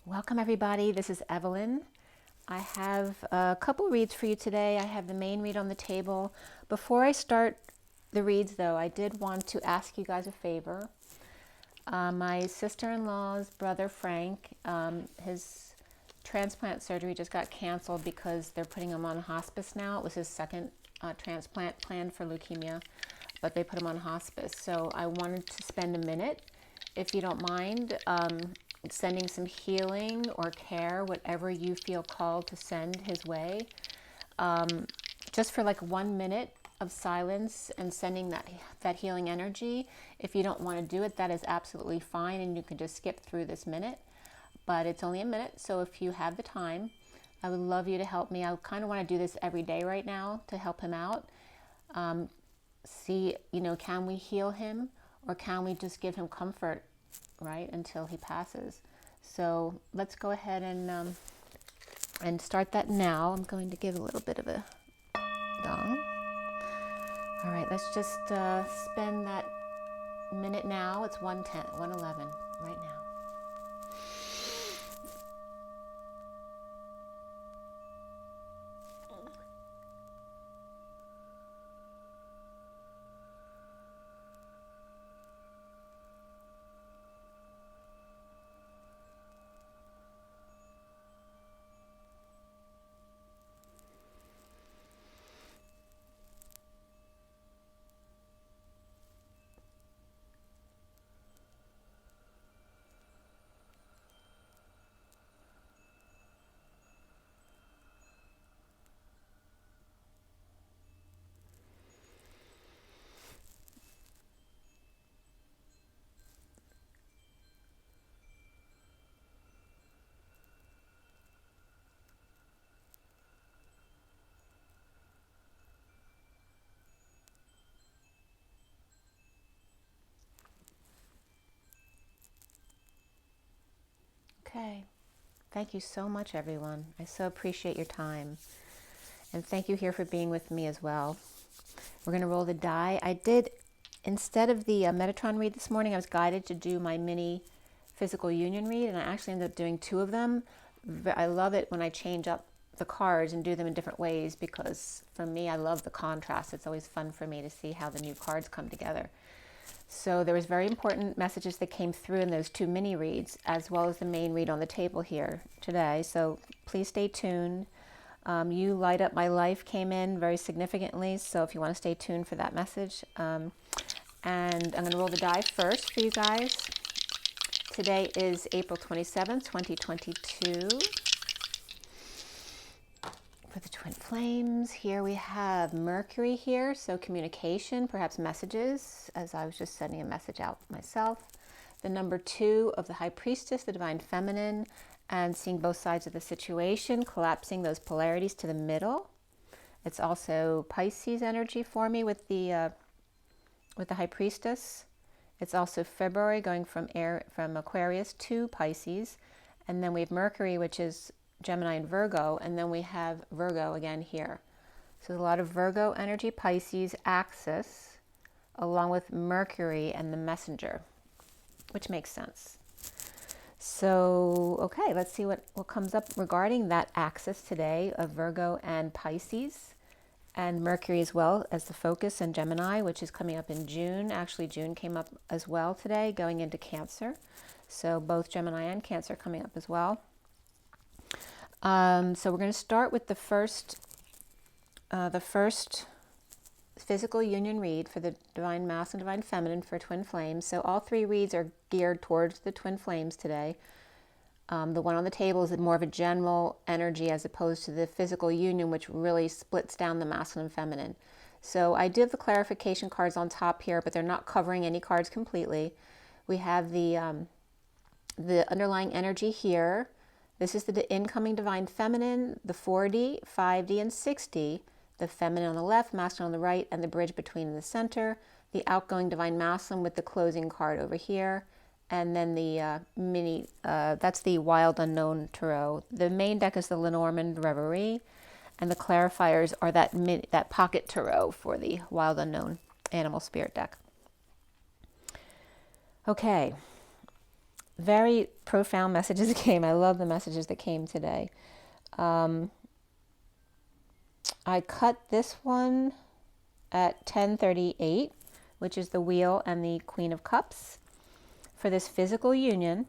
Welcome everybody, this is Evelyn. I have a couple reads for you today. I have the main read on the table. Before I start the reads though, I did want to ask you guys a favor. My sister-in-law's brother Frank, his transplant surgery just got canceled because they're putting him on hospice now. It was his second transplant planned for leukemia, but they put him on hospice. So I wanted to spend a minute, if you don't mind, sending some healing or care, whatever you feel called to send his way, just for like 1 minute of silence and sending that healing energy. If you don't want to do it, that is absolutely fine, and you can just skip through this minute, but it's only a minute. So if you have the time, I would love you to help me. I kind of want to do this every day right now to help him out. See, can we heal him, or can we just give him comfort, right, until he passes? So let's go ahead and start that now. I'm going to give a little bit of a dong. All right, let's just spend that minute now. It's 1:10, 1:11 right now. Okay, thank you so much, everyone. I so appreciate your time. And thank you here for being with me as well. We're going to roll the die. I did, instead of the Metatron read this morning, I was guided to do my mini physical union read, and I actually ended up doing 2 of them. I love it when I change up the cards and do them in different ways, because for me, I love the contrast. It's always fun for me to see how the new cards come together. So there was very important messages that came through in those 2 mini reads, as well as the main read on the table here today. So please stay tuned. You Light Up My Life came in very significantly, so if you want to stay tuned for that message. And I'm going to roll the die first for you guys. Today is April 27th, 2022. For the twin flames, here we have Mercury here, so communication, perhaps messages, as I was just sending a message out myself. The number 2 of the High Priestess, the Divine Feminine, and seeing both sides of the situation, collapsing those polarities to the middle. It's also Pisces energy for me with the High Priestess. It's also February, going from Aquarius to Pisces, and then we have Mercury, which is Gemini and Virgo, and then we have Virgo again here. So a lot of Virgo energy, Pisces axis, along with Mercury and the Messenger, which makes sense. So, okay, let's see what comes up regarding that axis today of Virgo and Pisces, and Mercury as well as the focus, and Gemini, which is coming up in June. Actually, June came up as well today, going into Cancer. So both Gemini and Cancer coming up as well. So we're going to start with the first physical union read for the Divine Masculine and Divine Feminine for Twin Flames. So all 3 reads are geared towards the Twin Flames today. The one on the table is more of a general energy as opposed to the physical union, which really splits down the masculine and feminine. So I do have the clarification cards on top here, but they're not covering any cards completely. We have the underlying energy here. This is the incoming Divine Feminine, the 4D, 5D, and 6D, the feminine on the left, masculine on the right, and the bridge between in the center, the outgoing Divine Masculine with the closing card over here, and then the that's the Wild Unknown Tarot. The main deck is the Lenormand Reverie, and the clarifiers are that pocket tarot for the Wild Unknown Animal Spirit deck. Okay. very profound messages came. I love the messages that came today. I cut this one at 10:38, which is the Wheel and the Queen of Cups, for this physical union.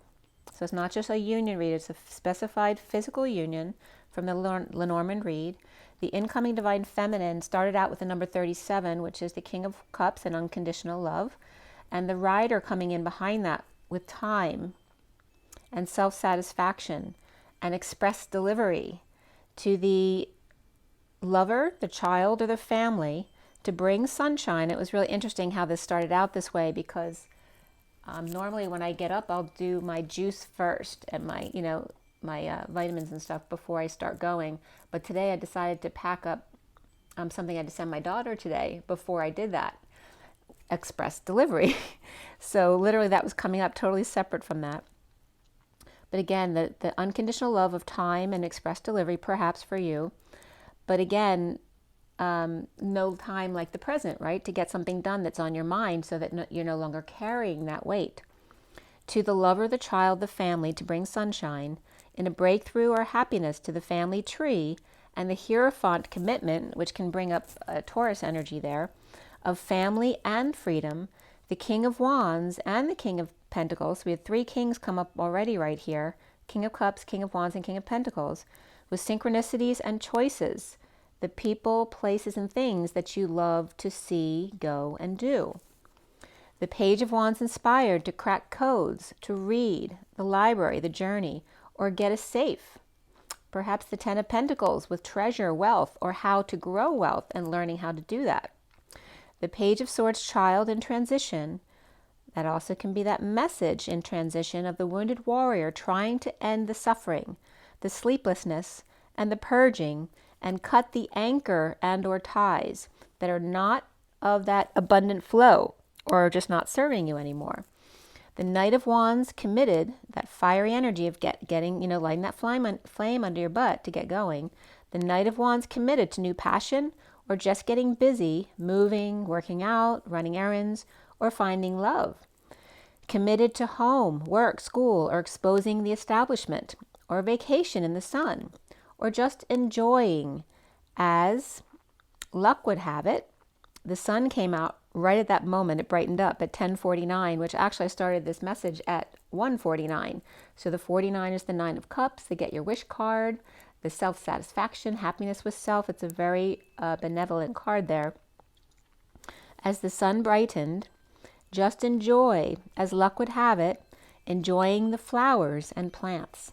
So it's not just a union read, it's a specified physical union from the Lenormand read. The incoming Divine Feminine started out with the number 37, which is the King of Cups and unconditional love. And the Rider coming in behind that with time and self-satisfaction and express delivery to the lover, the child, or the family to bring sunshine. It was really interesting how this started out this way, because normally when I get up, I'll do my juice first and my, my vitamins and stuff before I start going. But today I decided to pack up something I had to send my daughter today before I did that. Express delivery. So literally that was coming up totally separate from that. But again, the unconditional love of time and express delivery, perhaps for you. But again, no time like the present, right? To get something done that's on your mind so that you're no longer carrying that weight. To the lover, the child, the family, to bring sunshine in a breakthrough or happiness to the family tree, and the Hierophant commitment, which can bring up a Taurus energy there, of family and freedom, the King of Wands and the King of Pentacles. So we had 3 kings come up already right here. King of Cups, King of Wands, and King of Pentacles, with synchronicities and choices, the people, places, and things that you love to see, go, and do. The Page of Wands inspired to crack codes, to read, the library, the journey, or get a safe. Perhaps the Ten of Pentacles with treasure, wealth, or how to grow wealth and learning how to do that. The Page of Swords, child in transition. That also can be that message in transition of the wounded warrior trying to end the suffering, the sleeplessness, and the purging, and cut the anchor and or ties that are not of that abundant flow or are just not serving you anymore. The Knight of Wands, committed, that fiery energy of getting, lighting that flame under your butt to get going. The Knight of Wands, committed to new passion or just getting busy, moving, working out, running errands, or finding love. Committed to home, work, school, or exposing the establishment, or vacation in the sun, or just enjoying. As luck would have it, the sun came out right at that moment. It brightened up at 10:49, which actually I started this message at 1:49. So the 49 is the 9 of Cups, the get your wish card, the self-satisfaction, happiness with self. It's a very benevolent card there. As the sun brightened, just enjoy, as luck would have it, enjoying the flowers and plants.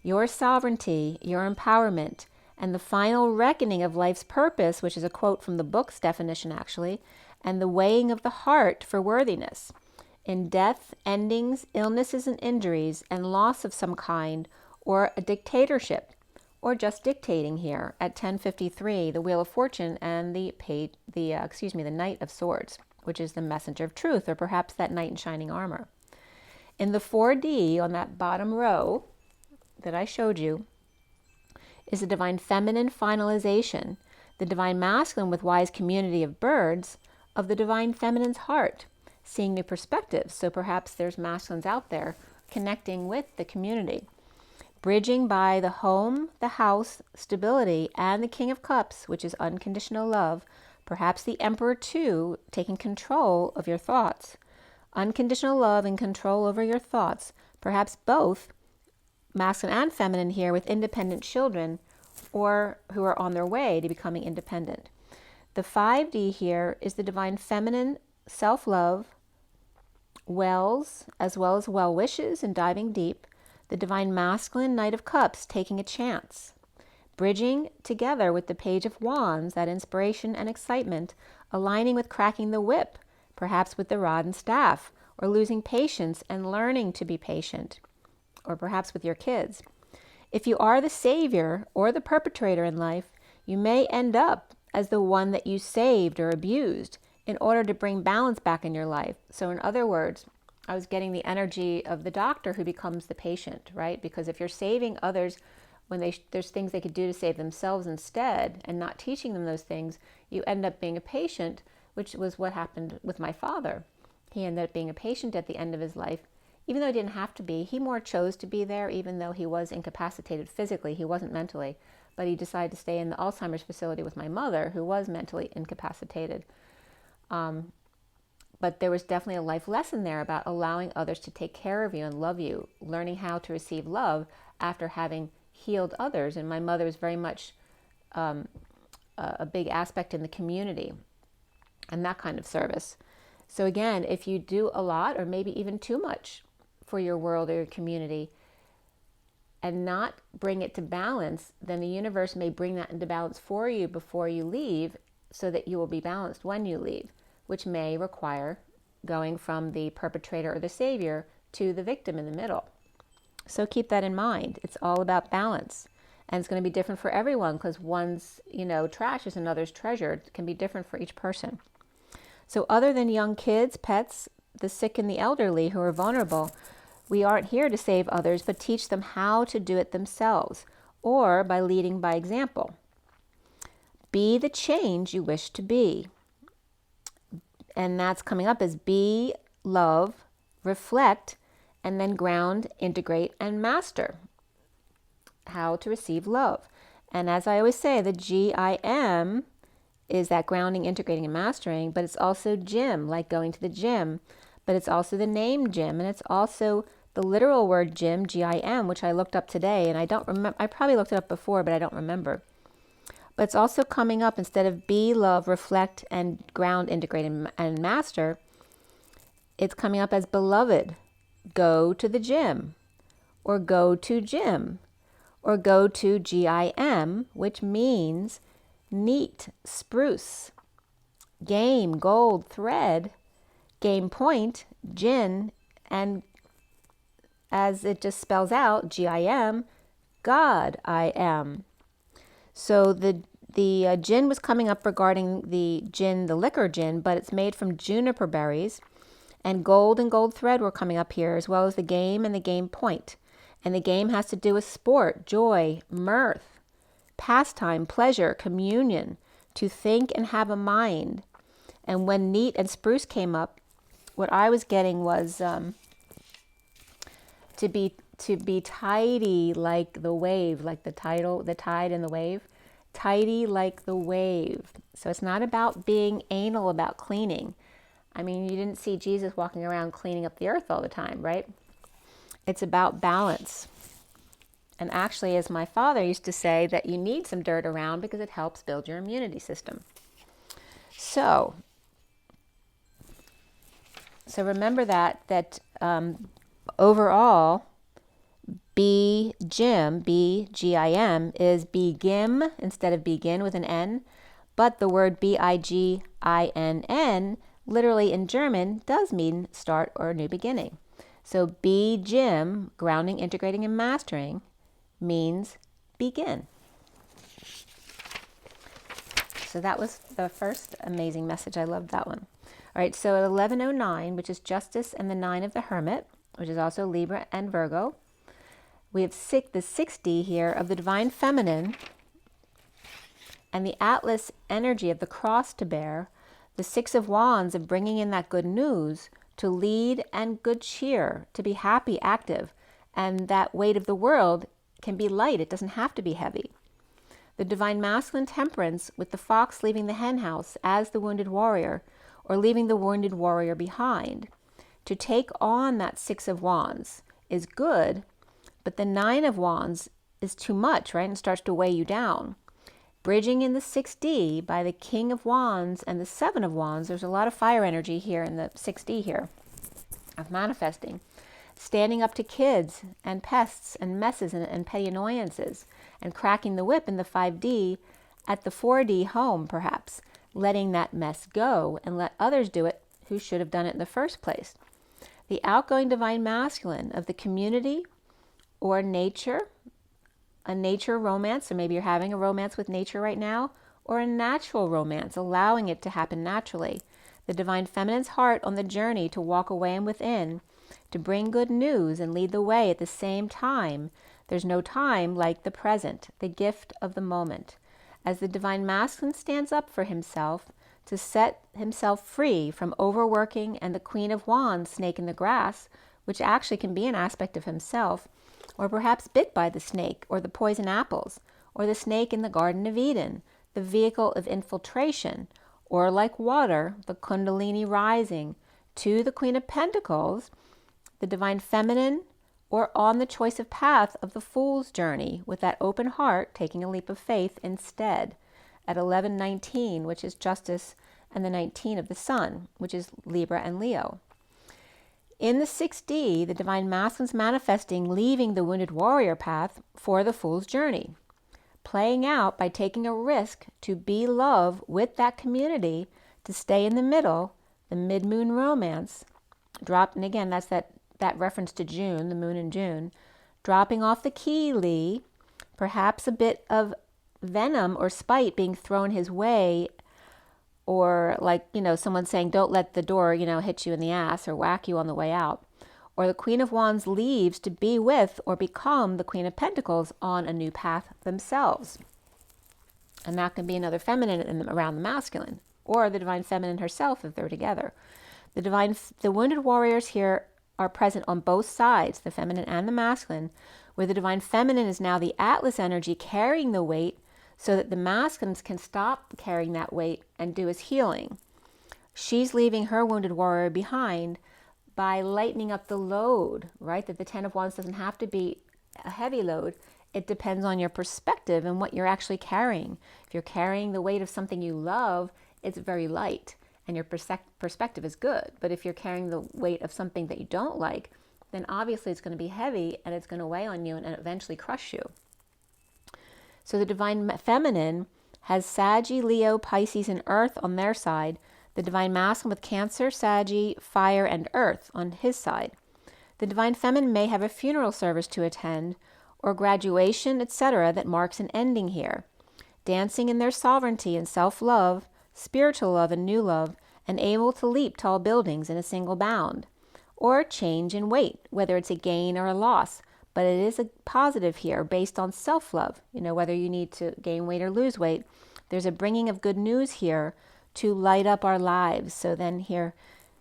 Your sovereignty, your empowerment, and the final reckoning of life's purpose, which is a quote from the book's definition actually, and the weighing of the heart for worthiness. In death, endings, illnesses and injuries, and loss of some kind, or a dictatorship, or just dictating here at 10:53, the Wheel of Fortune and the Knight of Swords, which is the messenger of truth, or perhaps that knight in shining armor. In the 4D on that bottom row that I showed you is the Divine Feminine finalization, the Divine Masculine with wise community of birds, of the Divine Feminine's heart, seeing new perspectives. So perhaps there's masculines out there connecting with the community. Bridging by the home, the house, stability, and the King of Cups, which is unconditional love. Perhaps the Emperor too, taking control of your thoughts. Unconditional love and control over your thoughts. Perhaps both, masculine and feminine here, with independent children or who are on their way to becoming independent. The 5D here is the Divine Feminine self-love, wells, as well as well wishes and diving deep. The Divine Masculine Knight of Cups, taking a chance. Bridging together with the Page of Wands, that inspiration and excitement, aligning with cracking the whip, perhaps with the rod and staff, or losing patience and learning to be patient, or perhaps with your kids. If you are the savior or the perpetrator in life, you may end up as the one that you saved or abused in order to bring balance back in your life. So in other words, I was getting the energy of the doctor who becomes the patient, right? Because if you're saving others when there's things they could do to save themselves instead, and not teaching them those things, you end up being a patient, which was what happened with my father. He ended up being a patient at the end of his life, even though he didn't have to be. He more chose to be there, even though he was incapacitated physically. He wasn't mentally, but he decided to stay in the Alzheimer's facility with my mother, who was mentally incapacitated. But there was definitely a life lesson there about allowing others to take care of you and love you, learning how to receive love after having healed others. And my mother was very much a big aspect in the community and that kind of service. So again, if you do a lot or maybe even too much for your world or your community and not bring it to balance, then the universe may bring that into balance for you before you leave, so that you will be balanced when you leave, which may require going from the perpetrator or the savior to the victim in the middle. So keep that in mind. It's all about balance. And it's going to be different for everyone, because one's, trash is another's treasure. It can be different for each person. So other than young kids, pets, the sick and the elderly who are vulnerable, we aren't here to save others, but teach them how to do it themselves, or by leading by example. Be the change you wish to be. And that's coming up as be, love, reflect, and then ground, integrate, and master. How to receive love. And as I always say, the GIM is that grounding, integrating, and mastering, but it's also gym, like going to the gym, but it's also the name gym, and it's also the literal word gym, GIM, which I looked up today, and I don't remember, I probably looked it up before, but I don't remember. But it's also coming up, instead of be, love, reflect, and ground, integrate, and master, it's coming up as beloved. Go to the gym, or go to gym, or go to GIM, which means neat, spruce, game, gold, thread, game point, gin, and as it just spells out, GIM, God I am. So the gin was coming up regarding the gin, the liquor gin, but it's made from juniper berries, and gold thread were coming up here, as well as the game and the game point. And the game has to do with sport, joy, mirth, pastime, pleasure, communion, to think and have a mind. And when neat and spruce came up, what I was getting was to be tidy like the wave, like the tide and the wave, tidy like the wave. So it's not about being anal about cleaning. I mean, you didn't see Jesus walking around cleaning up the earth all the time, right? It's about balance. And actually, as my father used to say, that you need some dirt around because it helps build your immunity system. So remember that overall, B-GIM, B-G-I-M, is begim instead of begin with an N, but the word B-I-G-I-N-N, literally in German, does mean start or new beginning. So B-GIM, grounding, integrating, and mastering, means begin. So that was the first amazing message. I loved that one. All right, so at 11:09, which is Justice and the 9 of the Hermit, which is also Libra and Virgo, we have the 6D here of the Divine Feminine and the Atlas energy of the cross to bear, the 6 of Wands of bringing in that good news, to lead and good cheer, to be happy, active, and that weight of the world can be light. It doesn't have to be heavy. The Divine Masculine Temperance with the fox leaving the hen house as the wounded warrior, or leaving the wounded warrior behind. To take on that 6 of Wands is good, but the 9 of Wands is too much, right? And starts to weigh you down. Bridging in the 6D by the King of Wands and the 7 of Wands. There's a lot of fire energy here in the 6D here of manifesting. Standing up to kids and pests and messes and petty annoyances, and cracking the whip in the 5D at the 4D home, perhaps. Letting that mess go and let others do it who should have done it in the first place. The outgoing Divine Masculine of the community or nature, a nature romance, or maybe you're having a romance with nature right now, or a natural romance, allowing it to happen naturally. The Divine Feminine's heart on the journey to walk away and within, to bring good news and lead the way at the same time. There's no time like the present, the gift of the moment. As the Divine Masculine stands up for himself, to set himself free from overworking and the Queen of Wands, snake in the grass, which actually can be an aspect of himself, or perhaps bit by the snake or the poison apples, or the snake in the Garden of Eden, the vehicle of infiltration, or like water, the Kundalini rising to the Queen of Pentacles, the Divine Feminine, or on the choice of path of the Fool's journey with that open heart taking a leap of faith instead at 11:19, which is Justice, and the 19 of the Sun, which is Libra and Leo. In the 6D, the Divine Masculine's manifesting leaving the Wounded Warrior path for the Fool's journey, playing out by taking a risk to be love with that community, to stay in the middle, the mid-moon romance, dropped, and again, that's that reference to June, the moon in June, dropping off the key, Lee, perhaps a bit of venom or spite being thrown his way, or like, someone saying, don't let the door, hit you in the ass or whack you on the way out. Or the Queen of Wands leaves to be with or become the Queen of Pentacles on a new path themselves. And that can be another feminine around the masculine, or the Divine Feminine herself if they're together. The Wounded Warriors here are present on both sides, the feminine and the masculine, where the Divine Feminine is now the Atlas energy carrying the weight so that the masculines can stop carrying that weight and do his healing. She's leaving her Wounded Warrior behind by lightening up the load, right? That the Ten of Wands doesn't have to be a heavy load. It depends on your perspective and what you're actually carrying. If you're carrying the weight of something you love, it's very light and your perspective is good. But if you're carrying the weight of something that you don't like, then obviously it's going to be heavy and it's going to weigh on you and eventually crush you. So the Divine Feminine has Saggy, Leo, Pisces, and Earth on their side. The Divine Masculine with Cancer, Saggy, Fire, and Earth on his side. The Divine Feminine may have a funeral service to attend, or graduation, etc., that marks an ending here. Dancing in their sovereignty and self-love, spiritual love and new love, and able to leap tall buildings in a single bound. Or change in weight, whether it's a gain or a loss. But it is a positive here based on self-love. Whether you need to gain weight or lose weight, there's a bringing of good news here to light up our lives. So then here,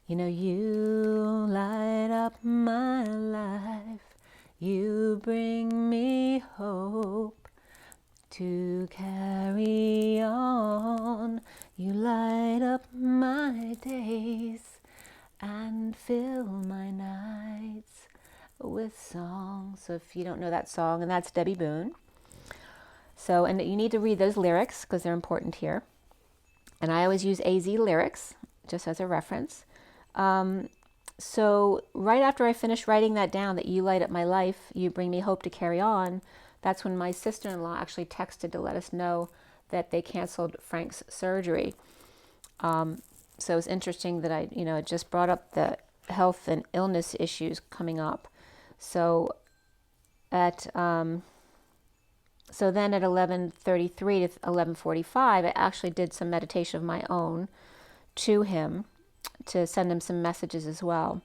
you light up my life. You bring me hope to carry on. You light up my days and fill my nights with songs. So if you don't know that song, and that's Debbie Boone. So, and you need to read those lyrics because they're important here. And I always use AZ lyrics just as a reference. So right after I finished writing that down, that you light up my life, you bring me hope to carry on, that's when my sister-in-law actually texted to let us know that they canceled Frank's surgery. So it's interesting that I, it just brought up the health and illness issues coming up. So then at 11:33 to 11:45, I actually did some meditation of my own to him to send him some messages as well.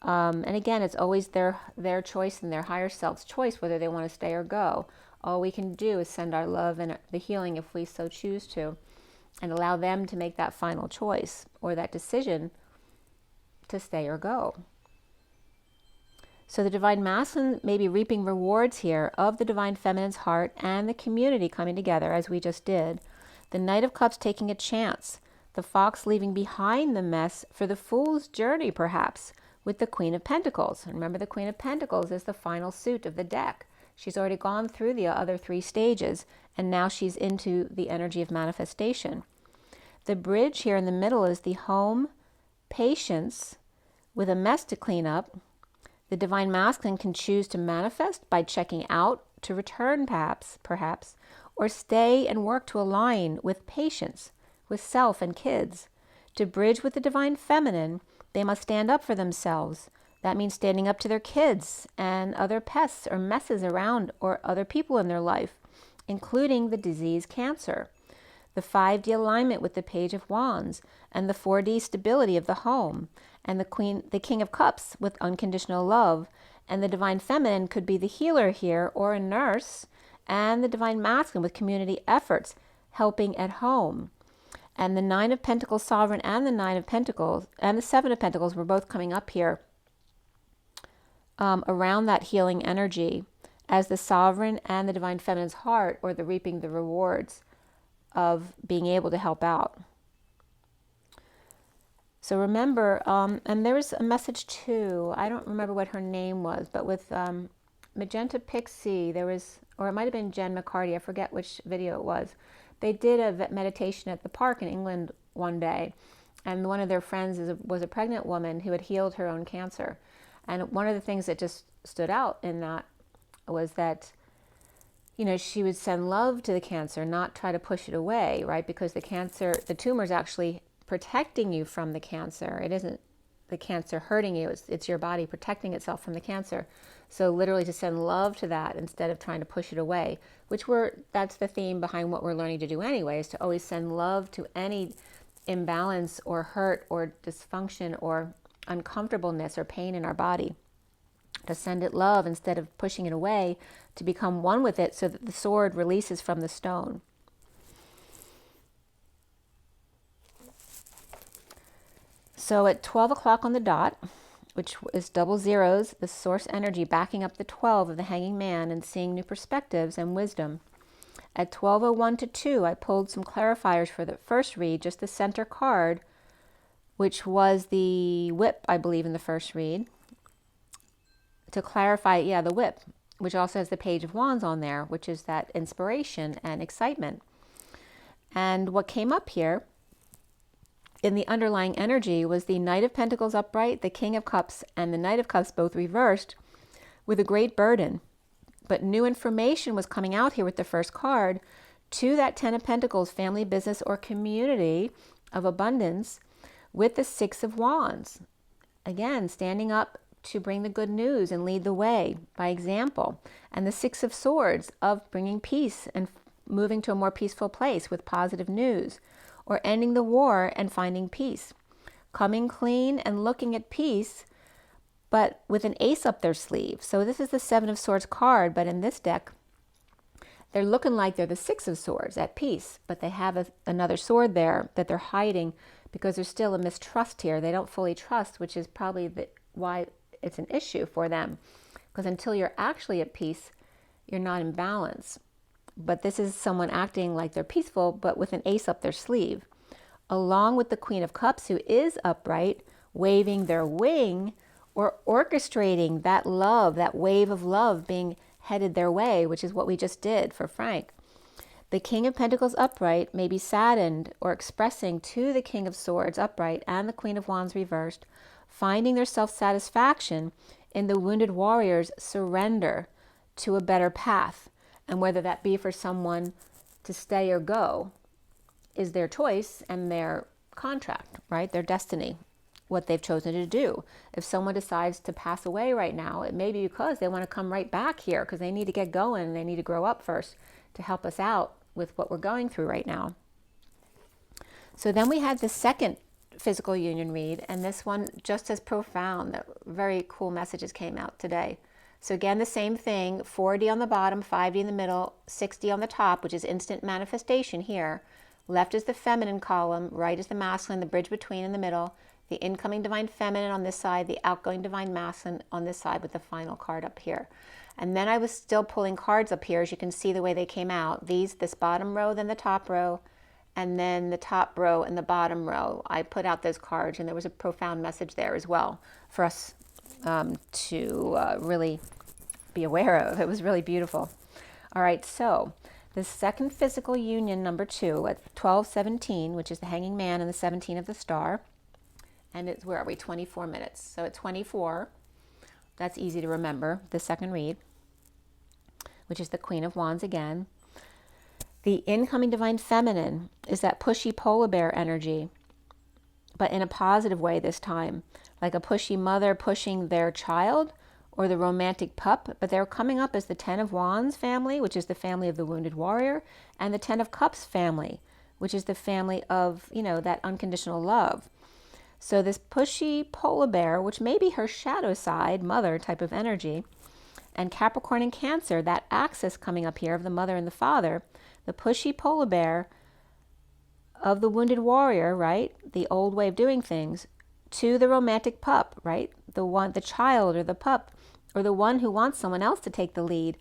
And again, it's always their choice and their higher self's choice whether they want to stay or go. All we can do is send our love and the healing if we so choose to, and allow them to make that final choice or that decision to stay or go. So the Divine Masculine may be reaping rewards here of the Divine Feminine's heart and the community coming together as we just did. The Knight of Cups taking a chance. The Fox leaving behind the mess for the Fool's journey perhaps with the Queen of Pentacles. And remember, the Queen of Pentacles is the final suit of the deck. She's already gone through the other three stages and now she's into the energy of manifestation. The bridge here in the middle is the home, patience with a mess to clean up. The Divine Masculine can choose to manifest by checking out, to return perhaps, or stay and work to align with patience, with self and kids. To bridge with the Divine Feminine, they must stand up for themselves. That means standing up to their kids and other pests or messes around or other people in their life, including the disease cancer. The 5D alignment with the Page of Wands and the 4D stability of the home, and the King of Cups with unconditional love, and the Divine Feminine could be the healer here or a nurse, and the Divine Masculine with community efforts, helping at home. And the 9 of Pentacles Sovereign and the 9 of Pentacles and the 7 of Pentacles were both coming up here around that healing energy as the sovereign and the divine feminine's heart, or the reaping the rewards of being able to help out. So remember, and there was a message too, I don't remember what her name was, but with Magenta Pixie, there was, or it might have been Jen McCarty, I forget which video it was. They did a meditation at the park in England one day, and one of their friends was a pregnant woman who had healed her own cancer. And one of the things that just stood out in that was that, you know, she would send love to the cancer, not try to push it away, right? Because the tumor is actually protecting you from the cancer. It isn't the cancer hurting you, it's your body protecting itself from the cancer. So literally to send love to that instead of trying to push it away, that's the theme behind what we're learning to do anyway, is to always send love to any imbalance or hurt or dysfunction or uncomfortableness or pain in our body. To send it love instead of pushing it away, to become one with it so that the sword releases from the stone. So at 12 o'clock on the dot, which is double zeros, the source energy backing up the 12 of the hanging man and seeing new perspectives and wisdom. At 12:01 to 2, I pulled some clarifiers for the first read, just the center card, which was the whip, I believe, in the first read. To clarify, the whip, which also has the Page of Wands on there, which is that inspiration and excitement. And what came up here in the underlying energy was the Knight of Pentacles upright, the King of Cups, and the Knight of Cups both reversed with a great burden. But new information was coming out here with the first card to that Ten of Pentacles, family, business, or community of abundance, with the Six of Wands. Again, standing up to bring the good news and lead the way by example. And the Six of Swords, of bringing peace and moving to a more peaceful place with positive news, or ending the war and finding peace. Coming clean and looking at peace, but with an ace up their sleeve. So this is the Seven of Swords card, but in this deck, they're looking like they're the Six of Swords at peace, but they have another sword there that they're hiding because there's still a mistrust here. They don't fully trust, which is probably why it's an issue for them. Because until you're actually at peace, you're not in balance. But this is someone acting like they're peaceful, but with an ace up their sleeve. Along with the Queen of Cups, who is upright, waving their wing, or orchestrating that love, that wave of love being headed their way, which is what we just did for Frank. The King of Pentacles upright may be saddened or expressing to the King of Swords upright and the Queen of Wands reversed, finding their self-satisfaction in the wounded warrior's surrender to a better path. And whether that be for someone to stay or go is their choice and their contract, right? Their destiny, what they've chosen to do. If someone decides to pass away right now, it may be because they want to come right back here because they need to get going and they need to grow up first to help us out with what we're going through right now. So then we had the second physical union read, and this one just as profound. Very cool messages came out today. So again, the same thing, 4D on the bottom, 5D in the middle, 6D on the top, which is instant manifestation here. Left is the feminine column, right is the masculine, the bridge between in the middle, the incoming divine feminine on this side, the outgoing divine masculine on this side with the final card up here. And then I was still pulling cards up here, as you can see the way they came out. This bottom row, then the top row, and then the top row and the bottom row. I put out those cards, and there was a profound message there as well for us to really be aware of. It was really beautiful. All right, so the second physical union, number 2, at 12:17, which is the hanging man and the 17 of the star. And it's, where are we, 24 minutes. So at 24, that's easy to remember, the second read, which is the Queen of Wands again. The incoming divine feminine is that pushy polar bear energy, but in a positive way this time, like a pushy mother pushing their child, or the romantic pup, but they're coming up as the Ten of Wands family, which is the family of the wounded warrior, and the Ten of Cups family, which is the family of, that unconditional love. So this pushy polar bear, which may be her shadow side, mother type of energy, and Capricorn and Cancer, that axis coming up here of the mother and the father, the pushy polar bear of the wounded warrior, right, the old way of doing things, to the romantic pup, right, the child or the pup or the one who wants someone else to take the lead,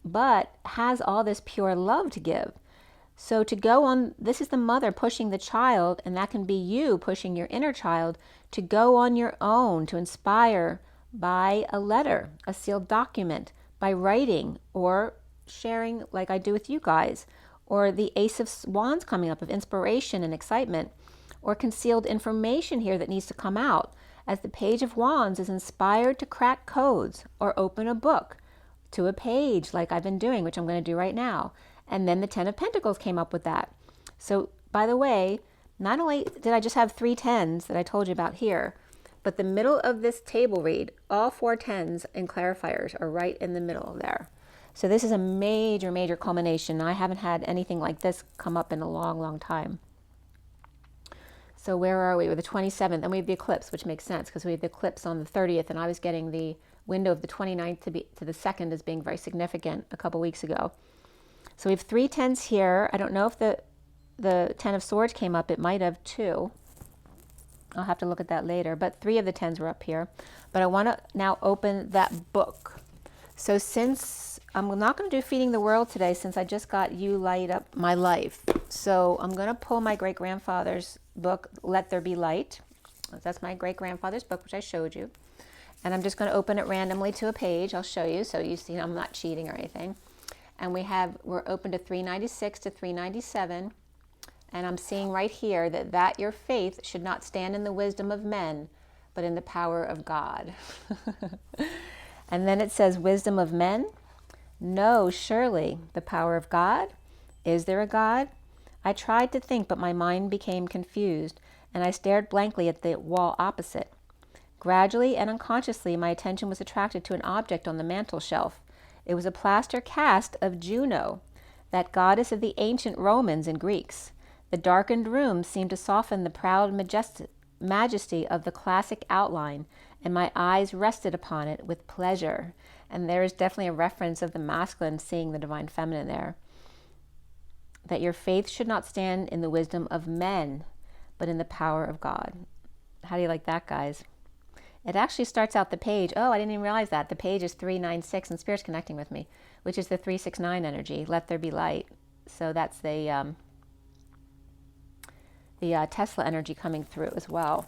but has all this pure love to give. So to go on, this is the mother pushing the child, and that can be you pushing your inner child to go on your own, to inspire by a letter, a sealed document, by writing or sharing like I do with you guys, or the Ace of Wands coming up of inspiration and excitement, or concealed information here that needs to come out, as the Page of Wands is inspired to crack codes or open a book to a page like I've been doing, which I'm going to do right now. And then the Ten of Pentacles came up with that. So, by the way, not only did I just have 3 tens that I told you about here, but the middle of this table read, all 4 tens and clarifiers are right in the middle there. So this is a major, major culmination. I haven't had anything like this come up in a long, long time. So where are we? We're the 27th, and we have the eclipse, which makes sense because we have the eclipse on the 30th, and I was getting the window of the 29th to the 2nd as being very significant a couple weeks ago. So we have 3 tens here. I don't know if the 10 of Swords came up. It might have too. I'll have to look at that later. But 3 of the tens were up here. But I want to now open that book. So since I'm not going to do Feeding the World today, since I just got You Light Up My Life. So I'm going to pull my great-grandfather's book, Let There Be Light. That's my great-grandfather's book, which I showed you. And I'm just going to open it randomly to a page. I'll show you so you see I'm not cheating or anything. And we're open to 396 to 397. And I'm seeing right here that your faith should not stand in the wisdom of men, but in the power of God. And then it says, wisdom of men? No, surely. The power of God? Is there a God? I tried to think, but my mind became confused, and I stared blankly at the wall opposite. Gradually and unconsciously, my attention was attracted to an object on the mantel shelf. It was a plaster cast of Juno, that goddess of the ancient Romans and Greeks. The darkened room seemed to soften the proud majesty of the classic outline, and my eyes rested upon it with pleasure. And there is definitely a reference of the masculine seeing the divine feminine there. That your faith should not stand in the wisdom of men, but in the power of God. How do you like that, guys? It actually starts out the page. Oh, I didn't even realize that. The page is 396, and Spirit's connecting with me, which is the 369 energy. Let there be light. So that's the Tesla energy coming through as well.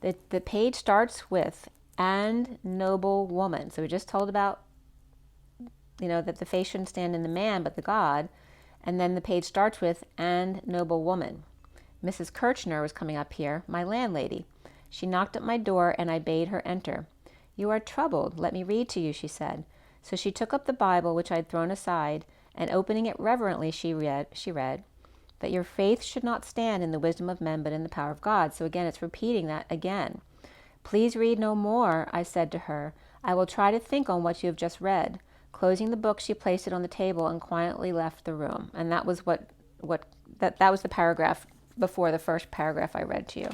The page starts with, and noble woman. So we just told about, that the faith shouldn't stand in the man, but the God. And then the page starts with, and noble woman. Mrs. Kirchner was coming up here, my landlady. She knocked at my door, and I bade her enter. You are troubled. Let me read to you, she said. So she took up the Bible, which I had thrown aside, and opening it reverently, she read, that your faith should not stand in the wisdom of men, but in the power of God. So again, it's repeating that again. Please read no more, I said to her. I will try to think on what you have just read. Closing the book, she placed it on the table and quietly left the room. And that was that was the paragraph before the first paragraph I read to you.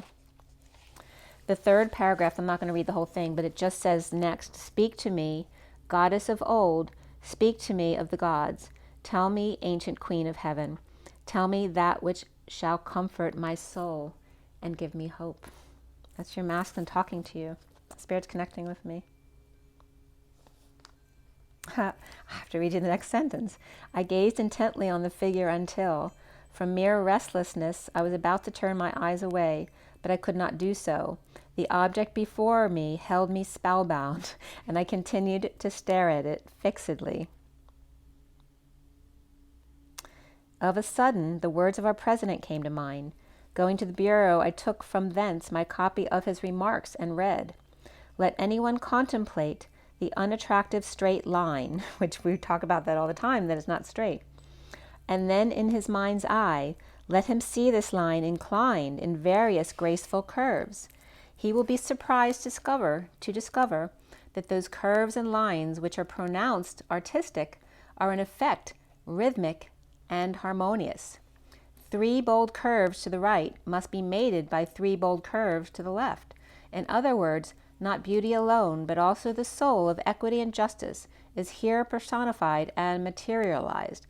The third paragraph, I'm not going to read the whole thing, but it just says next, speak to me, goddess of old, speak to me of the gods. Tell me, ancient queen of heaven. Tell me that which shall comfort my soul and give me hope. That's your masculine talking to you. Spirit's connecting with me. I have to read you the next sentence. I gazed intently on the figure until, from mere restlessness, I was about to turn my eyes away, but I could not do so. The object before me held me spellbound, and I continued to stare at it fixedly. Of a sudden, the words of our president came to mind. Going to the bureau, I took from thence my copy of his remarks and read, let anyone contemplate the unattractive straight line, which we talk about that all the time, that is not straight. And then in his mind's eye, let him see this line inclined in various graceful curves. He will be surprised to discover that those curves and lines which are pronounced artistic are in effect rhythmic and harmonious. 3 bold curves to the right must be mated by 3 bold curves to the left. In other words, not beauty alone, but also the soul of equity and justice is here personified and materialized.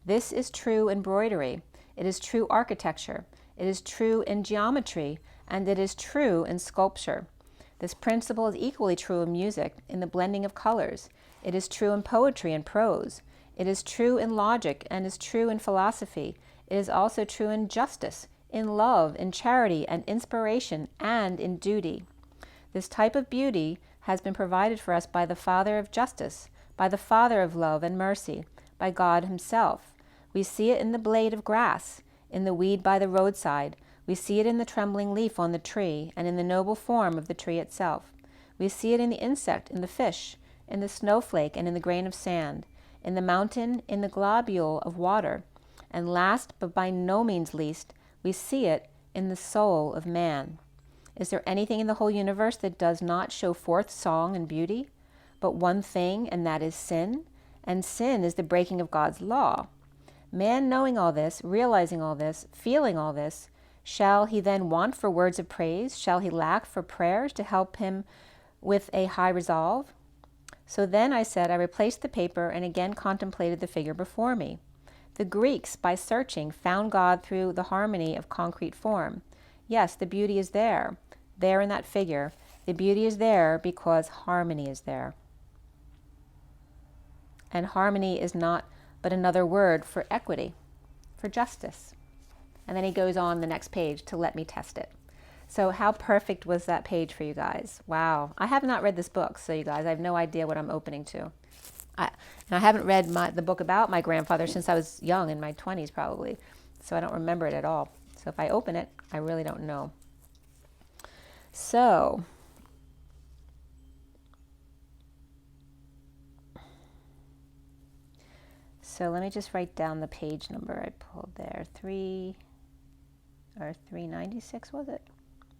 This is true embroidery. It is true architecture. It is true in geometry, and it is true in sculpture. This principle is equally true in music, in the blending of colors. It is true in poetry and prose. It is true in logic and is true in philosophy. It is also true in justice, in love, in charity and inspiration, and in duty. This type of beauty has been provided for us by the Father of justice, by the Father of love and mercy, by God himself. We see it in the blade of grass, in the weed by the roadside. We see it in the trembling leaf on the tree, and in the noble form of the tree itself. We see it in the insect, in the fish, in the snowflake, and in the grain of sand, in the mountain, in the globule of water, and last, but by no means least, we see it in the soul of man. Is there anything in the whole universe that does not show forth song and beauty? But one thing, and that is sin, and sin is the breaking of God's law. Man knowing all this, realizing all this, feeling all this, shall he then want for words of praise? Shall he lack for prayers to help him with a high resolve? So then, I said, I replaced the paper and again contemplated the figure before me. The Greeks, by searching, found God through the harmony of concrete form. Yes, the beauty is there in that figure. The beauty is there because harmony is there. And harmony is not but another word for equity, for justice. And then he goes on the next page to let me test it. So how perfect was that page for you guys? Wow. I have not read this book, so you guys, I have no idea what I'm opening to. And I haven't read the book about my grandfather since I was young, in my 20s probably, so I don't remember it at all. So if I open it, I really don't know. So let me just write down the page number I pulled there. 396 was it?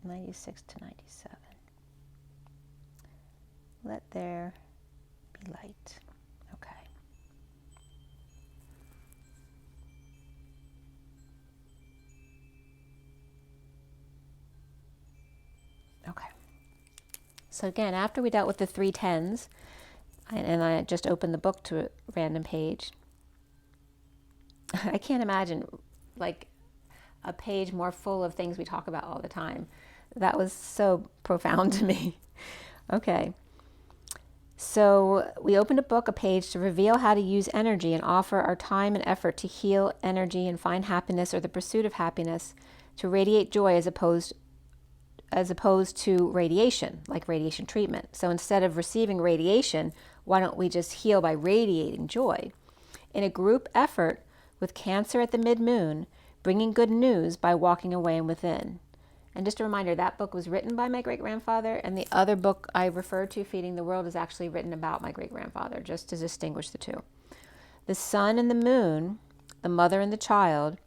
96 to 97. Let there be light. Okay. Okay. So again, after we dealt with the 3 tens, and I just opened the book to a random page, I can't imagine like a page more full of things we talk about all the time. That was so profound to me. Okay. So we opened a book, a page to reveal how to use energy and offer our time and effort to heal energy and find happiness or the pursuit of happiness, to radiate joy as opposed to radiation, like radiation treatment. So instead of receiving radiation, why don't we just heal by radiating joy? In a group effort with Cancer at the mid-moon, bringing good news by walking away and within. And just a reminder, that book was written by my great-grandfather, and the other book I referred to, Feeding the World, is actually written about my great-grandfather, just to distinguish the two. The sun and the moon, the mother and the child,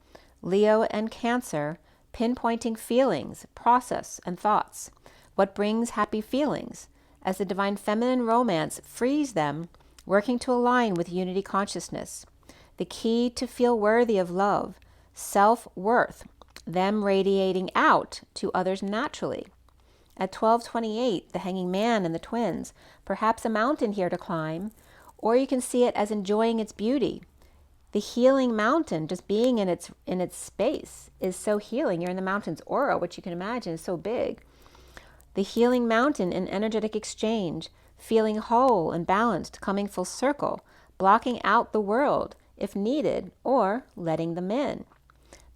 Leo and Cancer, pinpointing feelings, process, and thoughts. What brings happy feelings? As the divine feminine romance frees them, working to align with unity consciousness. The key to feel worthy of love, self-worth, them radiating out to others naturally. At 1228, the hanging man and the twins, perhaps a mountain here to climb, or you can see it as enjoying its beauty. The healing mountain, just being in its space, is so healing. You're in the mountain's aura, which you can imagine is so big. The healing mountain in energetic exchange, feeling whole and balanced, coming full circle, blocking out the world, if needed, or letting them in.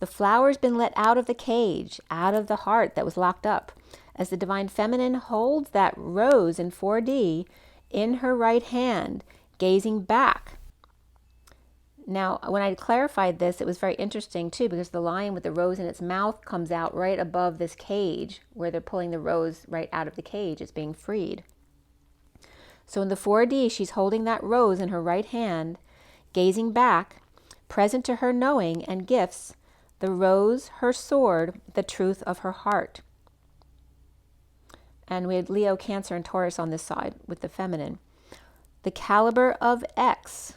The flower's been let out of the cage, out of the heart that was locked up, as the divine feminine holds that rose in 4D in her right hand, gazing back. Now, when I clarified this, it was very interesting too, because the lion with the rose in its mouth comes out right above this cage, where they're pulling the rose right out of the cage. It's being freed. So in the 4D, she's holding that rose in her right hand, gazing back, present to her knowing and gifts, the rose, her sword, the truth of her heart. And we had Leo, Cancer, and Taurus on this side with the feminine. The caliber of X,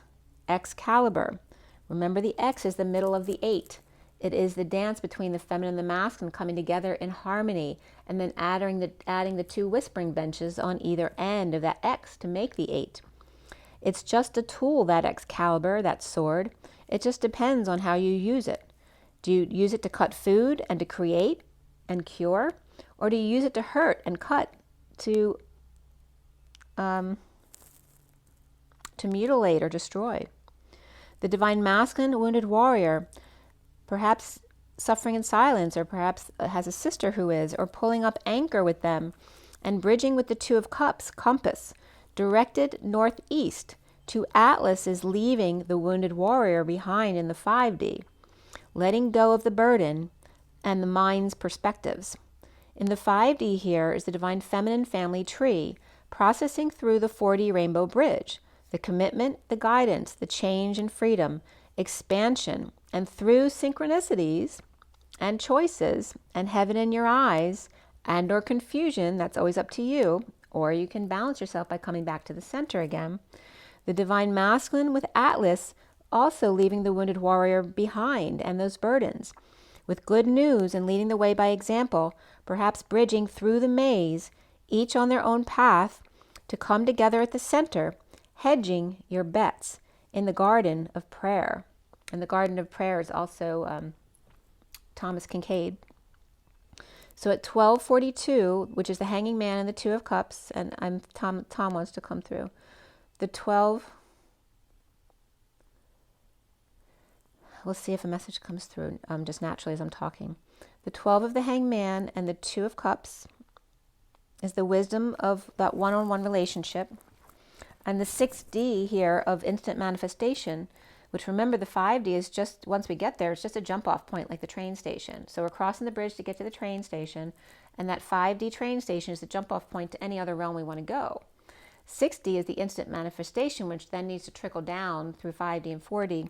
Excalibur. Remember, the X is the middle of the 8. It is the dance between the feminine and the masculine coming together in harmony, and then adding the 2 whispering benches on either end of that X to make the 8. It's just a tool, that Excalibur, that sword. It just depends on how you use it. Do you use it to cut food and to create and cure? Or do you use it to hurt and cut, to mutilate or destroy. The divine masculine wounded warrior, perhaps suffering in silence, or perhaps has a sister who is, or pulling up anchor with them and bridging with the Two of Cups, compass, directed northeast to Atlas, is leaving the wounded warrior behind in the 5D, letting go of the burden and the mind's perspectives. In the 5D here is the divine feminine family tree, processing through the 4D rainbow bridge, the commitment, the guidance, the change and freedom, expansion, and through synchronicities and choices and heaven in your eyes and or confusion, that's always up to you, or you can balance yourself by coming back to the center again. The divine masculine with Atlas also leaving the wounded warrior behind and those burdens, with good news and leading the way by example, perhaps bridging through the maze, each on their own path, to come together at the center, hedging your bets in the garden of prayer. And the garden of prayer is also Thomas Kincaid. So at 12:42, which is the hanging man and the Two of Cups, and Tom wants to come through. The 12, we'll see if a message comes through just naturally as I'm talking. The 12 of the hanged man and the Two of Cups is the wisdom of that one-on-one relationship. And the 6D here of instant manifestation, which remember the 5D is just, once we get there, it's just a jump off point like the train station. So we're crossing the bridge to get to the train station, and that 5D train station is the jump off point to any other realm we want to go. 6D is the instant manifestation, which then needs to trickle down through 5D and 4D.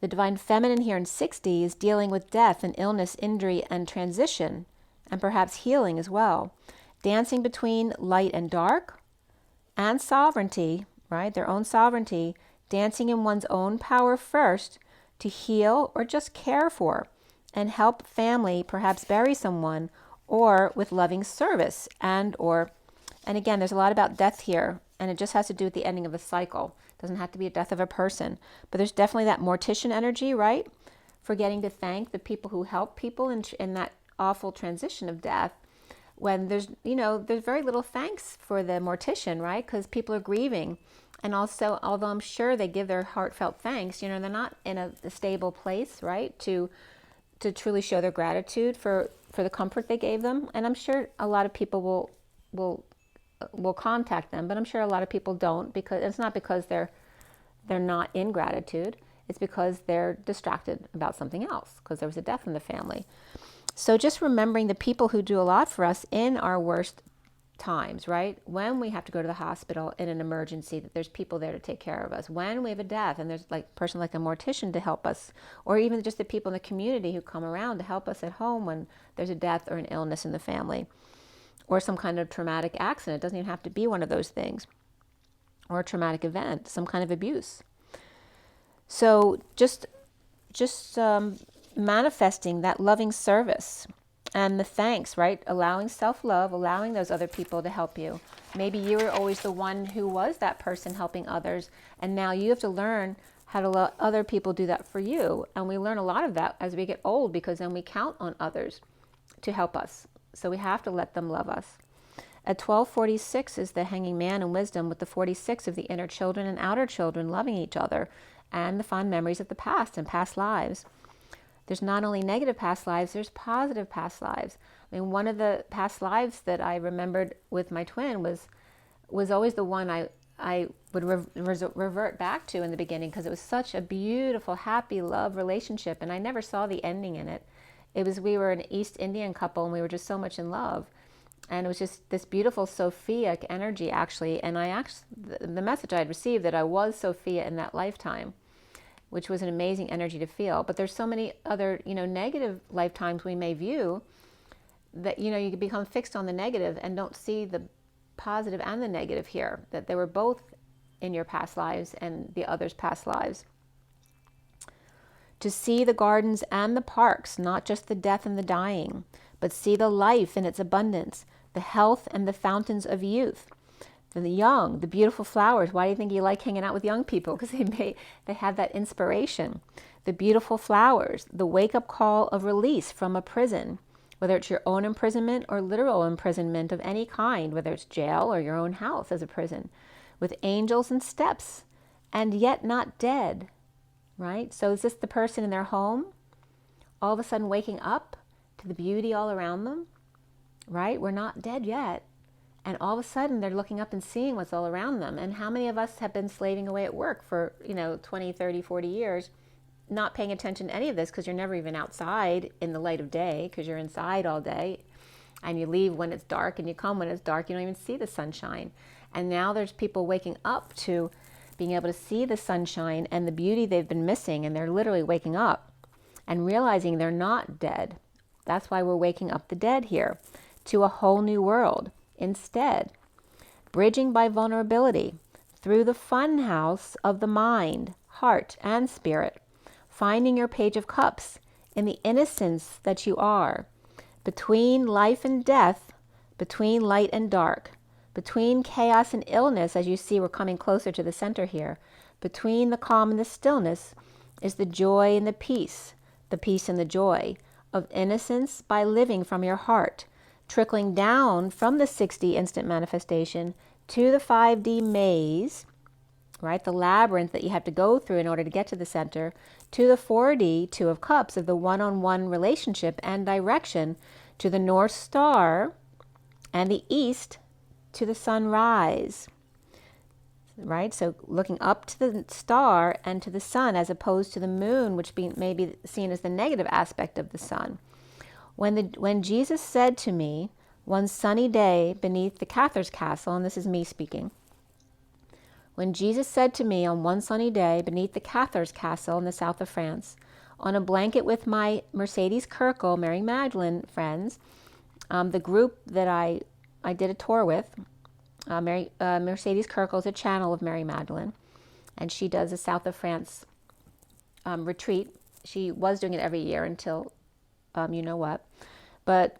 The divine feminine here in 6D is dealing with death and illness, injury, and transition, and perhaps healing as well. Dancing between light and dark, and sovereignty, right? Their own sovereignty, dancing in one's own power first to heal or just care for and help family perhaps bury someone, or with loving service and again, there's a lot about death here, and it just has to do with the ending of a cycle. It doesn't have to be a death of a person, but there's definitely that mortician energy, right? Forgetting to thank the people who help people in that awful transition of death, when there's very little thanks for the mortician, right? Because people are grieving. And also, although I'm sure they give their heartfelt thanks, they're not in a stable place, right? To truly show their gratitude for the comfort they gave them. And I'm sure a lot of people will contact them, but I'm sure a lot of people don't, because it's not because they're not in gratitude. It's because they're distracted about something else, because there was a death in the family. So just remembering the people who do a lot for us in our worst times, right? When we have to go to the hospital in an emergency, that there's people there to take care of us. When we have a death and there's like a person like a mortician to help us, or even just the people in the community who come around to help us at home when there's a death or an illness in the family, or some kind of traumatic accident. It doesn't even have to be one of those things, or a traumatic event, some kind of abuse. So just manifesting that loving service and the thanks, right? Allowing self-love, allowing those other people to help you. Maybe you were always the one who was that person helping others, and now you have to learn how to let other people do that for you. And we learn a lot of that as we get old, because then we count on others to help us. So we have to let them love us. At 12:46 is the hanging man in wisdom, with the 46 of the inner children and outer children loving each other, and the fond memories of the past and past lives. There's not only negative past lives, there's positive past lives. I mean, one of the past lives that I remembered with my twin was always the one I would revert back to in the beginning, because it was such a beautiful, happy love relationship, and I never saw the ending in it. We were an East Indian couple, and we were just so much in love. And it was just this beautiful Sophiac energy, actually. And the message I had received that I was Sophia in that lifetime, which was an amazing energy to feel. But there's so many other, negative lifetimes we may view that, you can become fixed on the negative and don't see the positive and the negative here, that they were both in your past lives and the other's past lives. To see the gardens and the parks, not just the death and the dying, but see the life in its abundance, the health and the fountains of youth. The young, the beautiful flowers. Why do you think you like hanging out with young people? Because they have that inspiration. The beautiful flowers, the wake-up call of release from a prison, whether it's your own imprisonment or literal imprisonment of any kind, whether it's jail or your own house as a prison, with angels and steps, and yet not dead, right? So is this the person in their home all of a sudden waking up to the beauty all around them, right? We're not dead yet. And all of a sudden they're looking up and seeing what's all around them. And how many of us have been slaving away at work for, 20, 30, 40 years, not paying attention to any of this because you're never even outside in the light of day because you're inside all day, and you leave when it's dark and you come when it's dark. You don't even see the sunshine. And now there's people waking up to being able to see the sunshine and the beauty they've been missing, and they're literally waking up and realizing they're not dead. That's why we're waking up the dead here to a whole new world instead. Bridging by vulnerability through the fun house of the mind, heart, and spirit. Finding your Page of Cups in the innocence that you are. Between life and death, between light and dark. Between chaos and illness, as you see we're coming closer to the center here. Between the calm and the stillness is the joy and the peace and the joy of innocence by living from your heart, trickling down from the 6D instant manifestation to the 5D maze, right? The labyrinth that you have to go through in order to get to the center, to the 4D, Two of Cups, of the one-on-one relationship and direction, to the North Star, and the East, to the sunrise, right? So looking up to the star and to the sun, as opposed to the moon, which may be seen as the negative aspect of the sun. When Jesus said to me one sunny day beneath the Cactus castle, and this is me speaking, when Jesus said to me on one sunny day beneath the Cactus castle in the south of France, on a blanket with my Mercedes Kirkle, Mary Magdalene friends, the group that I did a tour with, Mercedes Kirkle is a channel of Mary Magdalene, and she does a south of France retreat. She was doing it every year until you know what. But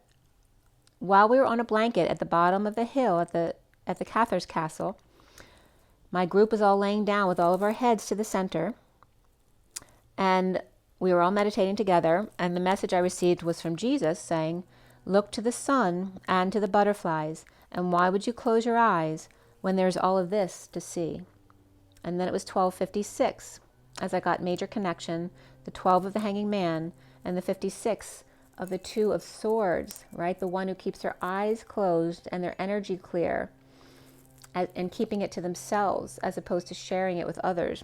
while we were on a blanket at the bottom of the hill at the Cactus castle, my group was all laying down with all of our heads to the center, and we were all meditating together, and the message I received was from Jesus saying, "Look to the sun and to the butterflies, and why would you close your eyes when there's all of this to see?" And then it was 12:56 as I got major connection, the 12 of the Hanging Man, and the 56 of the Two of Swords, right? The one who keeps their eyes closed and their energy clear, and keeping it to themselves as opposed to sharing it with others,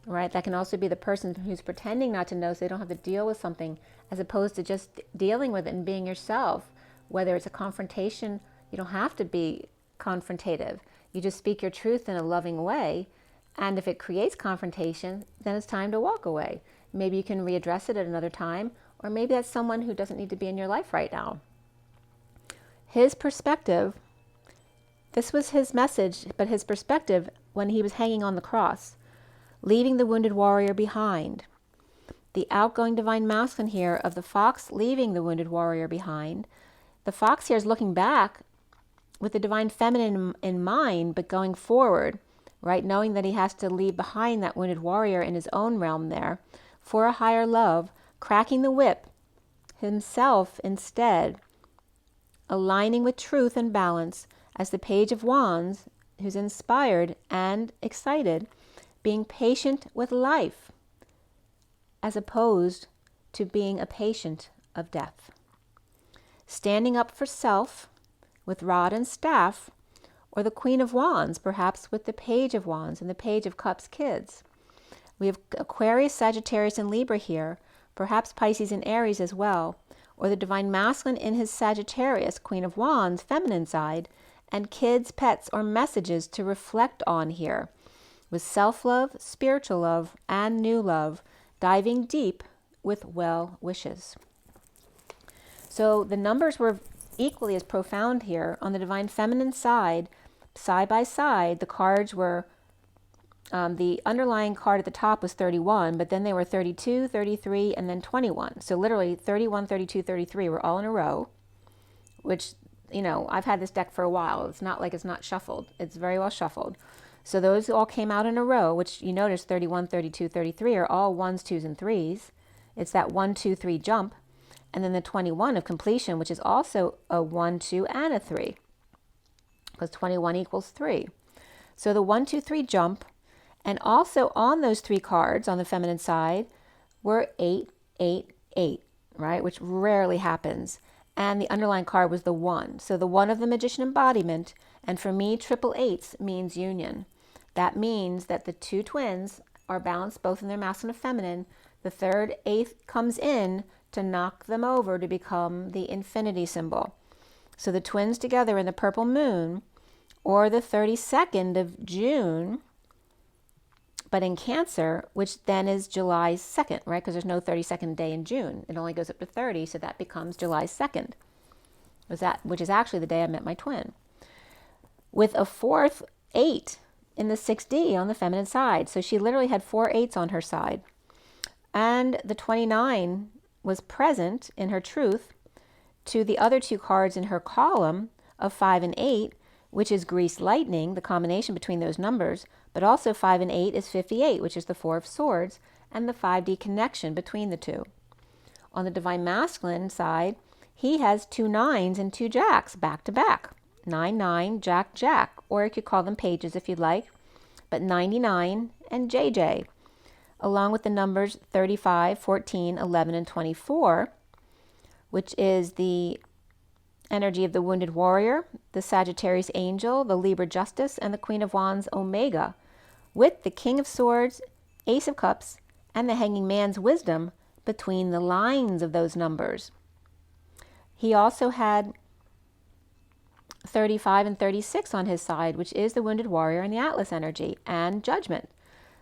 right? That can also be the person who's pretending not to know so they don't have to deal with something, as opposed to just dealing with it and being yourself. Whether it's a confrontation, you don't have to be confrontative. You just speak your truth in a loving way, and if it creates confrontation, then it's time to walk away. Maybe you can readdress it at another time, or maybe that's someone who doesn't need to be in your life right now. His perspective, this was his message, but his perspective when he was hanging on the cross, leaving the wounded warrior behind. The outgoing divine masculine here of the fox leaving the wounded warrior behind. The fox here is looking back with the divine feminine in mind, but going forward, right? Knowing that he has to leave behind that wounded warrior in his own realm there for a higher love, cracking the whip himself instead, aligning with truth and balance as the Page of Wands, who's inspired and excited, being patient with life as opposed to being a patient of death. Standing up for self with rod and staff, or the Queen of Wands, perhaps with the Page of Wands and the Page of Cups kids. We have Aquarius, Sagittarius, and Libra here, perhaps Pisces and Aries as well, or the divine masculine in his Sagittarius, Queen of Wands, feminine side, and kids, pets, or messages to reflect on here, with self-love, spiritual love, and new love, diving deep with well wishes. So the numbers were equally as profound here. On the divine feminine side by side, the cards were, the underlying card at the top was 31, but then they were 32, 33, and then 21. So literally 31, 32, 33 were all in a row, which, I've had this deck for a while. It's not like it's not shuffled. It's very well shuffled. So those all came out in a row, which you notice 31, 32, 33 are all 1s, 2s, and 3s. It's that 1, 2, 3 jump. And then the 21 of completion, which is also a 1, 2, and a 3, because 21 equals 3. So the 1, 2, 3 jump, and also on those 3 cards on the feminine side were 8, 8, 8, right, which rarely happens. And the underlying card was the 1. So the 1 of the Magician embodiment, and for me, triple eights means union. That means that the 2 twins are balanced both in their masculine and feminine. The third eighth comes in to knock them over to become the infinity symbol. So the twins together in the purple moon, or the 32nd of June, but in Cancer, which then is July 2nd, right? Because there's no 32nd day in June. It only goes up to 30, so that becomes July 2nd, which is actually the day I met my twin. With a 4th 8 in the 6D on the feminine side. So she literally had 4 8s on her side. And the 29 was present in her truth to the other 2 cards in her column of 5 and 8, which is greased lightning, the combination between those numbers, but also 5 and 8 is 58, which is the 4 of swords, and the 5D connection between the 2. On the divine masculine side, he has 2 9s and 2 jacks back to back. 9, 9, Jack, Jack, or you could call them pages if you'd like, but 99 and JJ, along with the numbers 35, 14, 11, and 24, which is the energy of the wounded warrior, the Sagittarius angel, the Libra justice, and the Queen of Wands omega, with the King of Swords, Ace of Cups, and the Hanging Man's wisdom between the lines of those numbers. He also had 35 and 36 on his side, which is the wounded warrior and the Atlas energy, and judgment.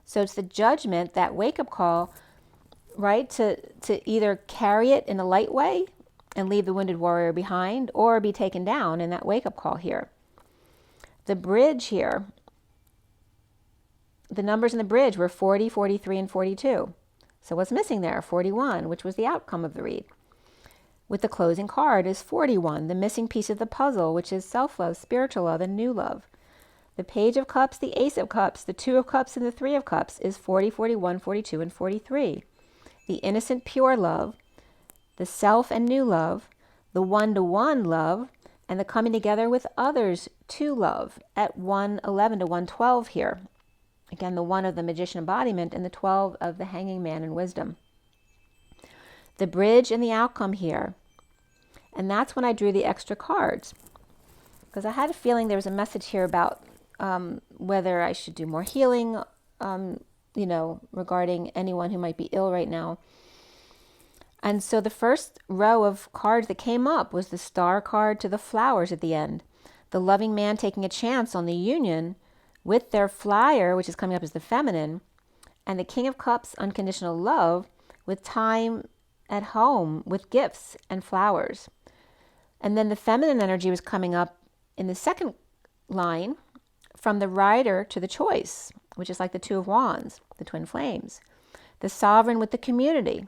So it's the judgment, that wake-up call, right, to either carry it in a light way and leave the wounded warrior behind, or be taken down in that wake-up call here. The bridge here, the numbers in the bridge were 40, 43, and 42. So what's missing there? 41, which was the outcome of the read. With the closing card is 41, the missing piece of the puzzle, which is self-love, spiritual love, and new love. The Page of Cups, the Ace of Cups, the 2 of Cups, and the 3 of Cups is 40, 41, 42, and 43. The innocent, pure love, the self and new love, the one-to-one love, and the coming together with others to love at 111 to 112 here. Again, the 1 of the Magician embodiment and the 12 of the Hanging Man in wisdom. The bridge and the outcome here. And that's when I drew the extra cards, because I had a feeling there was a message here about whether I should do more healing, regarding anyone who might be ill right now. And so the first row of cards that came up was the star card to the flowers at the end. The loving man taking a chance on the union with their flyer, which is coming up as the feminine, and the King of Cups, unconditional love, with time at home with gifts and flowers. And then the feminine energy was coming up in the second line from the rider to the choice, which is like the 2 of Wands, the twin flames. The sovereign with the community,